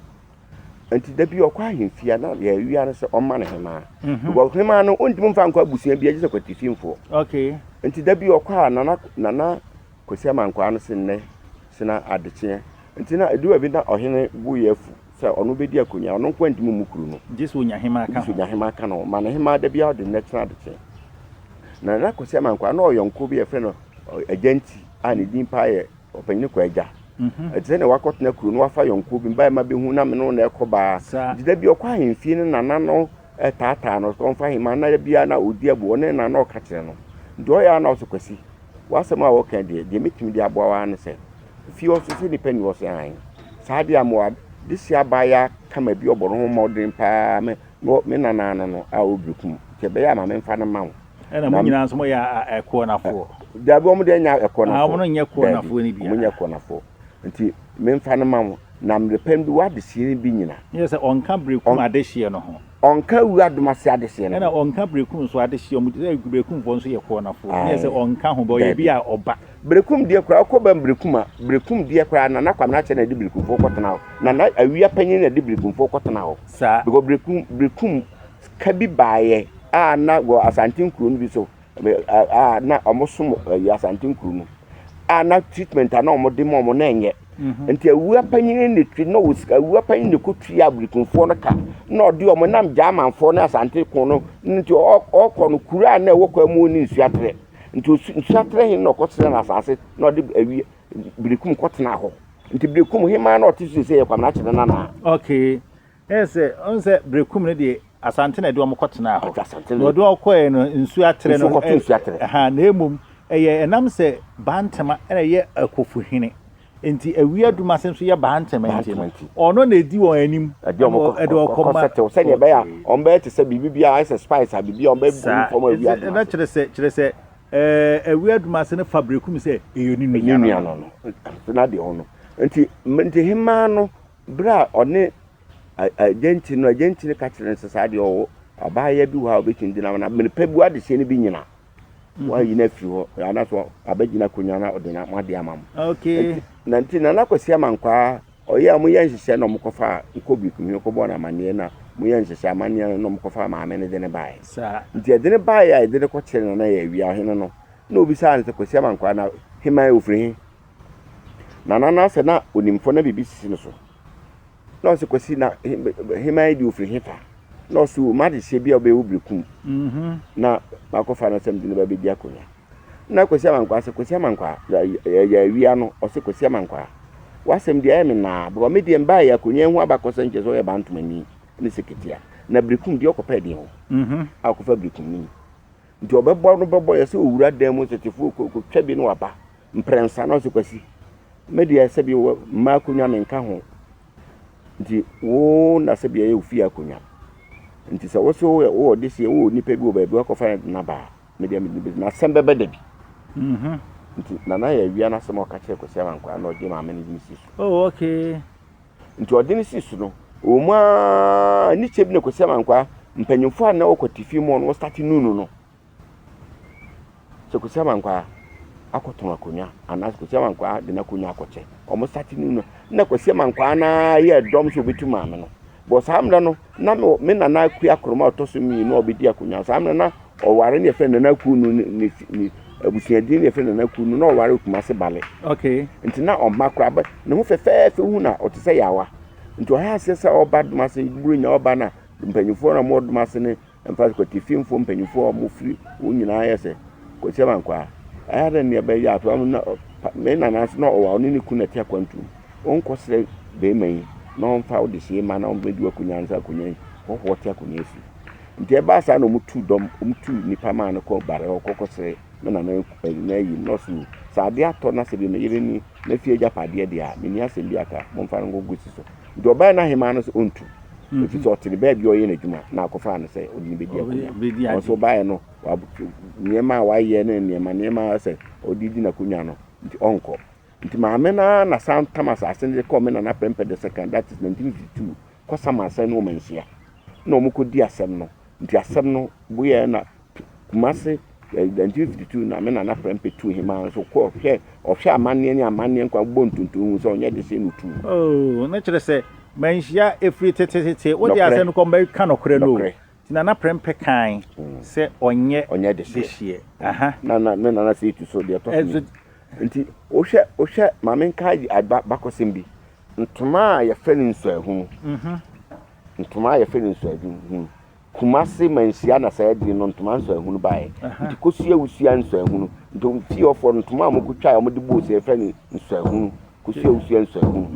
Speaker 2: nti da bi okwa ahemfia na ya AWUA no se oma na hema go hema no onti mfa nkwa busia bi agye se kwatifi mfo
Speaker 1: okay
Speaker 2: nti da bi okwa nana kosia mankwa no se nne sina adekye nti na eduwa bi na ohene bu yefu se onu bedi akonya onu kwandi mu mukuru no
Speaker 1: jisu nya hema aka
Speaker 2: no ma na hema da bia de natural adekye na kosia mankwa na oyonko bi efe no agenti ani din pa ye opanyi ko agya etse ne wakotena kuru no wafa yonko bi mba ma behu na me no na ekoba da bi okwa hemfie ne nana no tata no so mfa hema na bia na odi abu ne na oka kire no ndo ya na osokwasi wasema a wokan de metimi de aboa ne se fi osusu ni pani wo se an saade amwa disi abaya kama bi oboro ho modern pa me nana no a obrukum ke be ya ma me mfa na mawo
Speaker 1: ena mo nyina nso ya eko na fo
Speaker 2: da bi omo de nya eko na fo
Speaker 1: mo no nya eko na fo ni bia
Speaker 2: mo nya eko na fo nti me mfa na mawo na mrepen bi wade sie bi nyina
Speaker 1: yes onka brekum adehie no ho
Speaker 2: onka AWUA DOMASE adehie no
Speaker 1: ena onka brekum so adehie mo de brekum fo nso ye eko na fo yes onka ho bo ye bia oba
Speaker 2: brekum die kura akoba brekum die kura na kwamna che na de brekum fo kotena na AWUA panyin na de brekum fo kotena ho
Speaker 1: sa
Speaker 2: because brekum kabi baaye na go Asante nkuru no bi so na omosom Asante nkuru no na treatment na omode mo na enye nti AWUA panyin ne twi no wusika AWUA panyin ne kotwi brekum fo no ka na odi omo nam German fo na Asante ko no nti okọ no kura na ewokọ amu ni nsuatre nti nsuatre hin no kotere na asase na odi AWUA brekum kotena ho nti brekum hima na otisu se yakwamna kire na
Speaker 1: okay ese onse brekum ne de Asante na de omo kotena ho no do okọ no nsuatre no ha na emum eye enam se bantama eye akofuhene enti AWUA DOMASE nso ye bantama enti ono na edi won anim
Speaker 2: ede okoma se ne be ya ombe te se bibia ise spice abibia ombe bu form AWUA DOMASE
Speaker 1: na kire se AWUA DOMASE ne fabrikum se eyoni
Speaker 2: nua no na de ono enti hima no bra one agenti ne ka kire se sa de o abaya bi wa obetindi na me pebu ade se ne bi nyina wa yina fi ho ana so abagina konya na odena made amam
Speaker 1: okay
Speaker 2: na nti na nakwasi amankwa oya mu yanhyehyɛ no mkofa nkobikum nkobo na mane na mu yanhyehyɛ amane no mkofa maame ne de ne bae
Speaker 1: sa
Speaker 2: nti de ne bae ya de ne ko kire na ya awia hene no na obi sa ne kwasi amankwa na hima ofiri na se na onimfo na bibi sisi no so na se kwasi na hima di ofiri hefa no so made se bia obe obrekum na makofa na sem dine ba be dia konya na kwasi amankwa se kwasi amankwa ya awia no o se kwasi amankwa wasem dia eme na bo me die mba ya konya hu abakosa nche so ye bantumani ni seketia na brekum die okopa die ho akofa brekum ni nti obebo no bebo ya se owura dan mu setifo ko twa bi no waba mprensa no se kwasi me die se bi ma konya menka ho nti wo na se bi ya ofi akonya nti se wo so wo de se wo nipa bi wo ba bi akofa na ba me die me na sembe be da bi nti nana ya awia na sema okache kwasi amankwa na odi ma mani misi
Speaker 1: oh okay
Speaker 2: nti odi ni sisu no oma ni chebi ne kwasi amankwa mpanyimfo na okotifi mo no start nunu no so kwasi amankwa akoton akonya ana kwasi amankwa de na konya akoche omo start nunu na kwasi amankwa na ye dom so bitu ma me no bo samda no na me nana akua kroma otoso mi no obedi akonya samda na oware ne fe nana ku nu ni abusiadin ne fe na kunu na oware kumase bale
Speaker 1: okay
Speaker 2: nti na omakra ba ne ho fefefe hu na otese yawa nti oha asesa oba DOMASE burunya oba na mpanyufo na mo DOMASE ne mfa ko tifimfo mpanyufo mo firi unyina yese ko se bankwa ayada ne ba ya to na me na na owa oni ni kuna tia kwantu onko sere be mai no fa de sie ma na on be du akunya nsa akunya ho te akunya fi nti e ba sa no mutu dom mutu nipa ma no ko bare okokose me na yi no su sa de ato na se be me yire ni na fie japade de a me ni asem bi aka mo mfa ngo gusi so nti oba na hema no so ontu if so tiri be bi oye na djuma na akofa no se odi ni be dia so ba no wa niema wa ye na niema se odi di na kunya no nti onko nti maame na Santa Thomas asende ko me na prempe the second that is 1952 ko sama san no manhia na omukodi asem no nti asem no boye na kumase 1952 na me na prempe tu hima so ko hwe amanne ni amanne kwa bontuntu so onye de se no tu
Speaker 1: oh na kire se manhia efri tetete wo de asem ko mba ka no kore no na prempe kan se onye de hie aha
Speaker 2: na se tu so de to nti ohwe mamen kai bakosembi ntuma ya feni nso ehunu ntuma ya feni nso ehunu kumase manhia na sa yedi no ntuma nso ehunu bae nti kosia usia nso ehunu nti fi ofo ntuma amukutwa amudi bo se feni nso ehunu kosia usia nso ehunu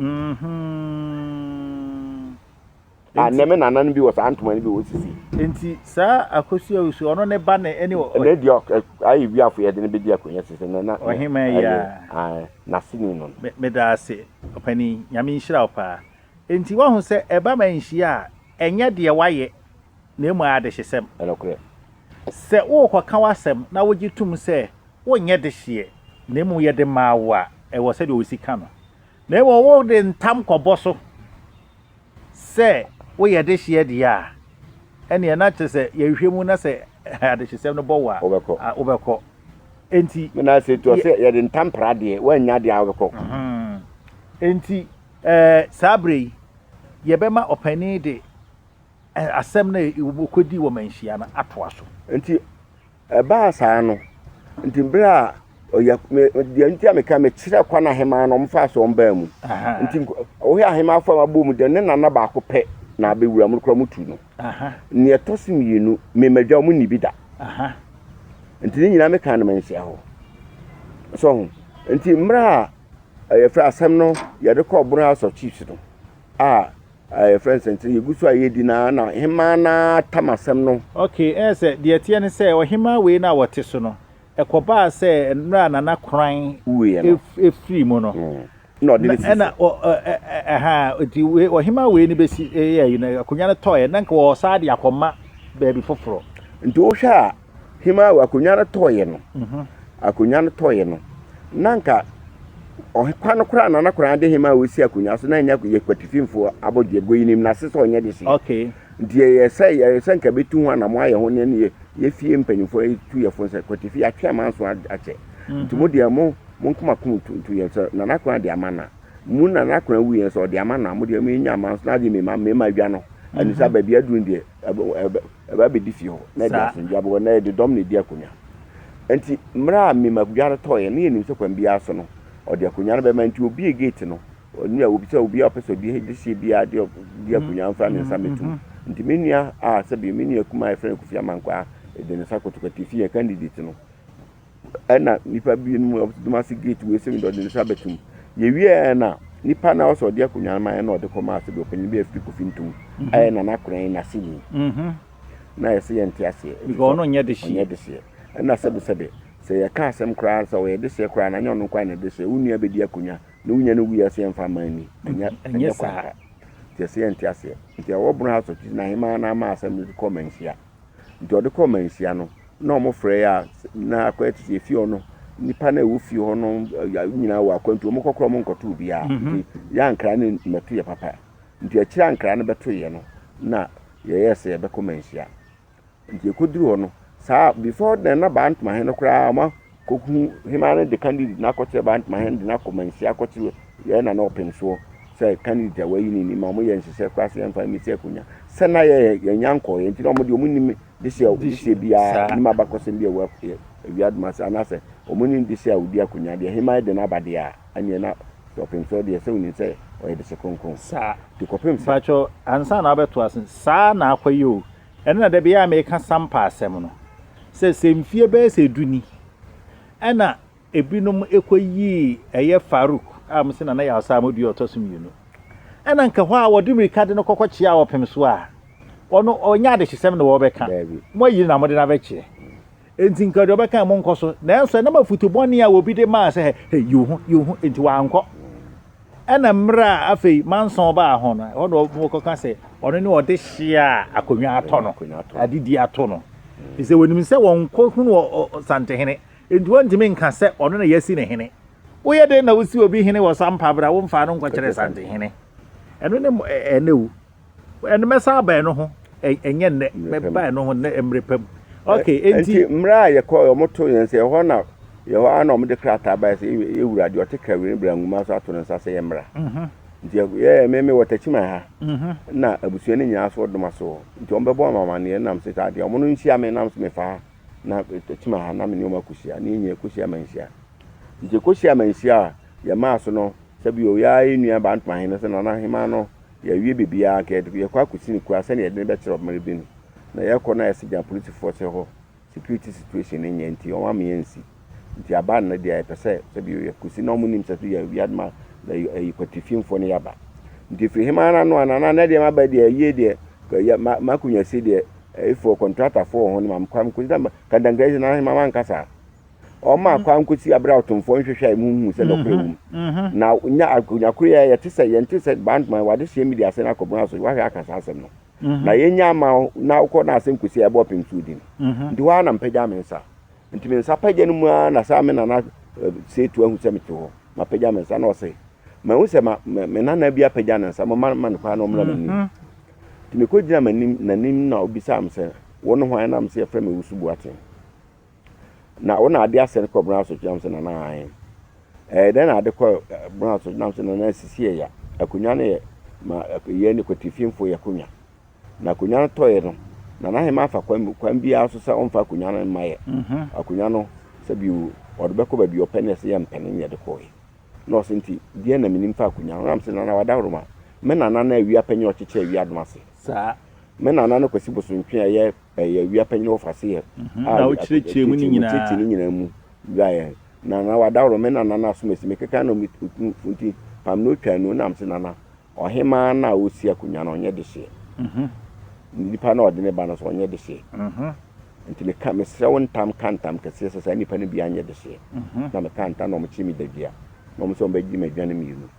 Speaker 2: neme nanan bi was antuma ni bi osisi
Speaker 1: enti sa akosia usu ono ne ba ne ani
Speaker 2: ne dio ayi wi afo ye de ne be dia konya sese na
Speaker 1: ohima ya
Speaker 2: na sini no
Speaker 1: me da ase opani nyame nhira opa enti wo hu se eba manhia enye de waye na emu ade hyesem
Speaker 2: elokre
Speaker 1: se wo kwaka wasem na wogitum se wo nye de hye na emu ye de mawa e wo se de osika no na emu wo de ntam koboso se wo ye de hye de ya ene na che se ye hwemu na se ade hyesem no bo wa obeko enti
Speaker 2: me na se to se ye de ntam prade wo anya de obeko
Speaker 1: enti sabre ye be ma opani de asem na ukodi wo manhia na atoa so
Speaker 2: nti ba sa no nti bra oya de nti ameka me kire kwa na hema no mfa so mba mu nti o hia hema fa ma bom de ne na ba ko pe na abewura mu kro mutu no ne etosim yinu me madwa mu ni bida nti ni nyina meka na manhia ho so nti mra ya fra asem no ya de ko bro house of chiefs no friends and you go so ayedi na hema na tamasem no
Speaker 1: okay say de tie ne say o hema we na wote so no ekoba say nra na kran e free mu no
Speaker 2: no de this
Speaker 1: na di we o hema we ni besi you know akunya na toy na nka wo sa de akoma baby foforo
Speaker 2: nti o hwa hema we akunya na toy no akunya na toy no nanka o kwano kura na kura de hema we si akunya so na nya ye kwatifimfo abodie goyinim na sese onye de si
Speaker 1: okay
Speaker 2: die ye say nka betu ho na mo aye ho ne ye fie mpanyufo tu ye fo se kwatifi atwe amanso ache nti mo de mo nkoma kuntu ye so na kura de amana mu na kura wu ye so de amana mo de mo nya amanso na de me ma dwa no ani sa ba bia dun de ba be di fie ho na de asunja bo na de dom ne di akunya enti mra me ma dwa to ye ne ye nim so kwan bia so no odi akunya be man ti obi gate no oni a obi se obi apeso bi de se bia de akunya mfa ne nsa metu nti menua se bi menua kuma e friend Kufia Mankwa de ne sakotokati fie candidate no na nipa bi no Domase gate we se mi do de ne sabetum ye wie na nipa na oso de akunya ma na ode koma se bi opanyi bi afri kofintum na nakran na sini na ye se ye ntiase
Speaker 1: because no nya de shi
Speaker 2: na sebe se ya ka asem kra so we de se kra na nyon kwa na de se unua be di akunya na unya no wi ase mfa mani anya
Speaker 1: sa
Speaker 2: te se enti ase nti wo bro ha so na hima na ma asem ko manhia nti ode ko manhia no na omo frɛ ya na akwati se fie no nipa na ewu fie ho no nyina wa akwantu omo kokoro mo nkoto bia nti ya nkra ne metu ye papa nti akira nkra ne beto ye no na ye yese be ko manhia nti ekoduru ho no sa before the na bant ma hen kra ma koku himane de candidate na kote bant ma hen de na komansi akote ye na open so say candidate wa yini ni ma mo ye nsese kwa se mfa mi se akunya se na ye nyanko ye nti no mo de omuni de se bia ni ma bakose bia wa AWUA DOMASE anase omuni de se awudi akunya de himane de na bade a anye na open so de se uni se o ye de se konkon
Speaker 1: sa
Speaker 2: de kopem sa
Speaker 1: bacho ansa na abeto asen sa na akwayo ene na de bia me ka sampa asem no se semfie be se duni ana ebinom ekoyi eye Faruk amse na ya asa amodi otosum yinu and Uncle Hoa, what do we cut in a cocochia or Pemsua? Or no, or Yadish 7 or Becca. Why you know more than a veche? And think of Rebecca Moncoso. Now, so number for 1 year will be the mass. Hey, you into our uncle. And a mra afi manson ba hono o do mo koka se ono ne o de hia akonwa atono adidi atono ise wonim se won ko hunu o sante hene endu antime nka se ono na yasi ne hene wo ye de na wosi obi hene wo sampa bra wo mfa no nko kire sante hene eno ne enewu eno mesa ba no ho enye ne me ba no ho ne emrepam okay enti
Speaker 2: mra ye ko o moto yen se ho na ye ho ana o me de krata ba se ewura de o te kawe bra nguma so ato no sa se ye mra nti ye me wotachima ha na abusua ne nya so doma so nti o mbebo mama ne nam se ta de o no nhia me nam se me fa na tachima ha na me ne o makusia ne nya kusia manhia nti kusia manhia ye ma so no sabi o ya enua ba ntma he no se na hema no ye wie bibia ka ye kwa kusi ni kwa se ne de be kire obmere binu na ye ko na ye police force ho security situation ne nya nti o ma me yansi nti aba na dia pese sabi ye kusi no mu nim se ya wiadma na e kwatifim fo ne yaba nti fi hema na no ana na dia ma ba dia ye dia ma kunya si dia ifo contractor fo ho ne ma kwam kusi da kadangreji na hema man kasa o ma kwam kusi abra Otumfour hwehwe mu se do kure na nya akunya kure ye te se bandman wade sie media se na kobona so wa hwe akasa asem no na ye nya ma na uko na asem kusi e bo pemsudi nti wa na mpagya mensa nti mensa pagya no mu na sa me na se tu ahu se mete ho ma pagya mensa na o se ma hu se ma me na bia pagya na sa ma kwa no mra mani nti me ko gina manim na nim na obisa am se wono hwan na am se efra me wusubu aten na wona ade asen ko bra so jam se na na an den ade ko bra so jam se na sisi ya akunya ne ma ye ne ko tifimfo ya kunya na akunya to ye no na hema fa kwam bia so sa onfa akunya no maye akunya no sabi o de beko ba bi opene se ya mpene ye de ko ye no senti die na minim fa akunya no am se na wadawroma me na awi apenye ocheche awi adomase
Speaker 1: sa
Speaker 2: me na no kwasi bosontwe ye awi apenye ofase ye
Speaker 1: na o chirechire mu ni
Speaker 2: nyina mu ya na wadawro me na asomesi me keka no funti pam no twa no na am se na ohema na osi akunya no onye de hye nipa na odene ba no so onye de hye nti me ka me se won tam kantam kese sesa nipa ne bia anye de hye na me kanta no mo chimi da bia no mo so mba gi me dwane miru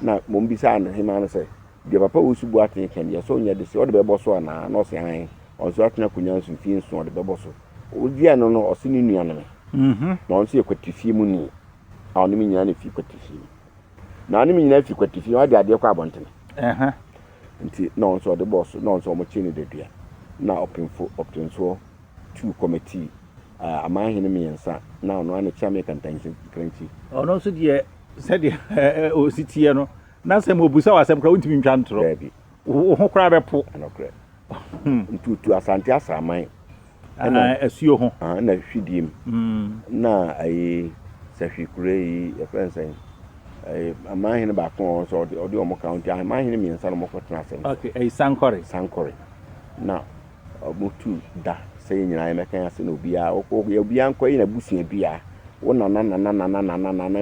Speaker 2: na mo mbisa na hema no se de papa osubu aten ken ye so onye de hye o de bebo so na no se han o so atena kunya so fi nso o de bebo so o dia no o se ni nua no me na on se kwatifi mu ni a on mi nya ne fi kwatifi na on mi nya fi kwatifi o de ade kwa abontene nti na on so de boss na on so mo chini de dua na Otumfour 2 committee amahene miensa na ono ane chame kantanchi kranchi
Speaker 1: ono so de se de o sitie no na se mo busa wasem kra untimi ntwa ntro ho kra be po
Speaker 2: anokre ntutu Asante asaman
Speaker 1: ana asuo ho
Speaker 2: na hwidim na ayi sahwikure yi e friends amahene ba kon so odi omo county amahene miensa no mo kotena asem
Speaker 1: okay ai sankore na omutu da say nyina emeka ase na obia obia nko yi na busua bia wo na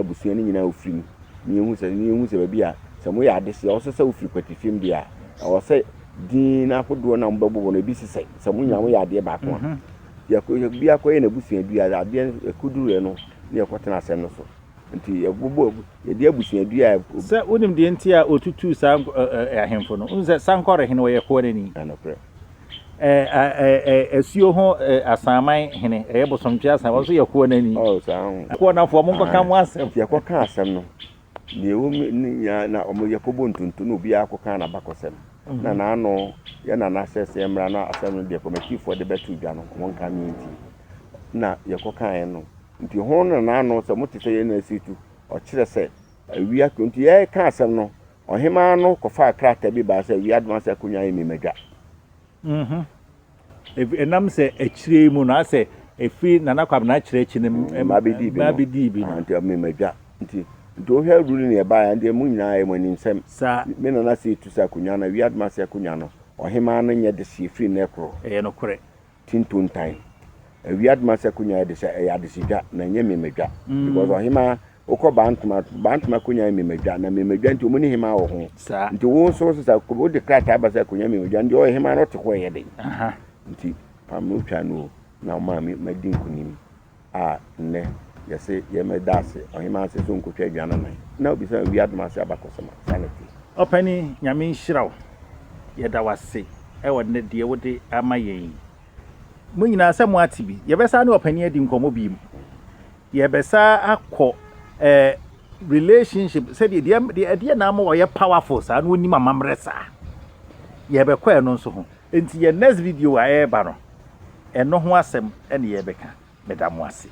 Speaker 1: busua ni nyina ofiri ni hu se ba bia se mo ya ade se o se ofiri kwatifim bia o se din na kodo na mbabo na bi se mo nya mo ya ade ba ko ya ko bia ko yi na busua bia ade ekuduru no ne ekotena asem no so nti ebubo ye de busua bia se wonim de ntia otutu sam ahemfo no unse sankore hene wo ye ko ni
Speaker 2: anokre
Speaker 1: asuo ho asaman hene bosomtwe asan wo so yakuo nani ko na fo mo nkoka mo asem
Speaker 2: yakoka asem no ne wo na omo yakobo ntuntu no bia akoka na bakosem na ano ya na access emra na asem no de committee for the betu dwa no mo nka mi nti na yakoka en no nti ho na ano se mo tete ye na situ o kire se awi akontu ye ka asem no ohema no kofa krata bi ba se wi advance akunya emi medwa
Speaker 1: enam se echire mu na se efi nana kwab na chire chi ne mabedi bi
Speaker 2: anti amemedwa nti do hwe rule ne ba ya ndi mu nyina e mani nsem
Speaker 1: sa
Speaker 2: me nana se tu sa kunya na wi admase akunya no ohema no nye de se free ne kro
Speaker 1: no kore
Speaker 2: tintuntan wi admase akunya de se ya de sidwa na nye memedwa because ohema Oko bantuma kunya memedwa na memedwa nti omuni hema wo ho
Speaker 1: sa
Speaker 2: nti wo so sa ko de krata abasa kunya memedwa nti o hema no te ho ye den nti pamu twa no na ma mi madin kunim a ne yese ye medase o hema se so nkotwa adwana nan na obi sa AWUA DOMASE abakosema sanity
Speaker 1: opani nyame nhiraw ye da wase e wodne de wode ama yen mu nyina asem ati bi ye besa na opani adi nkomo bi mu ye besa akọ relationship said the na mo ye powerful sa no ni mamamre sa ye be kwa no so ho enti ye next video a e ba no eno ho asem ene ye beka medamo ase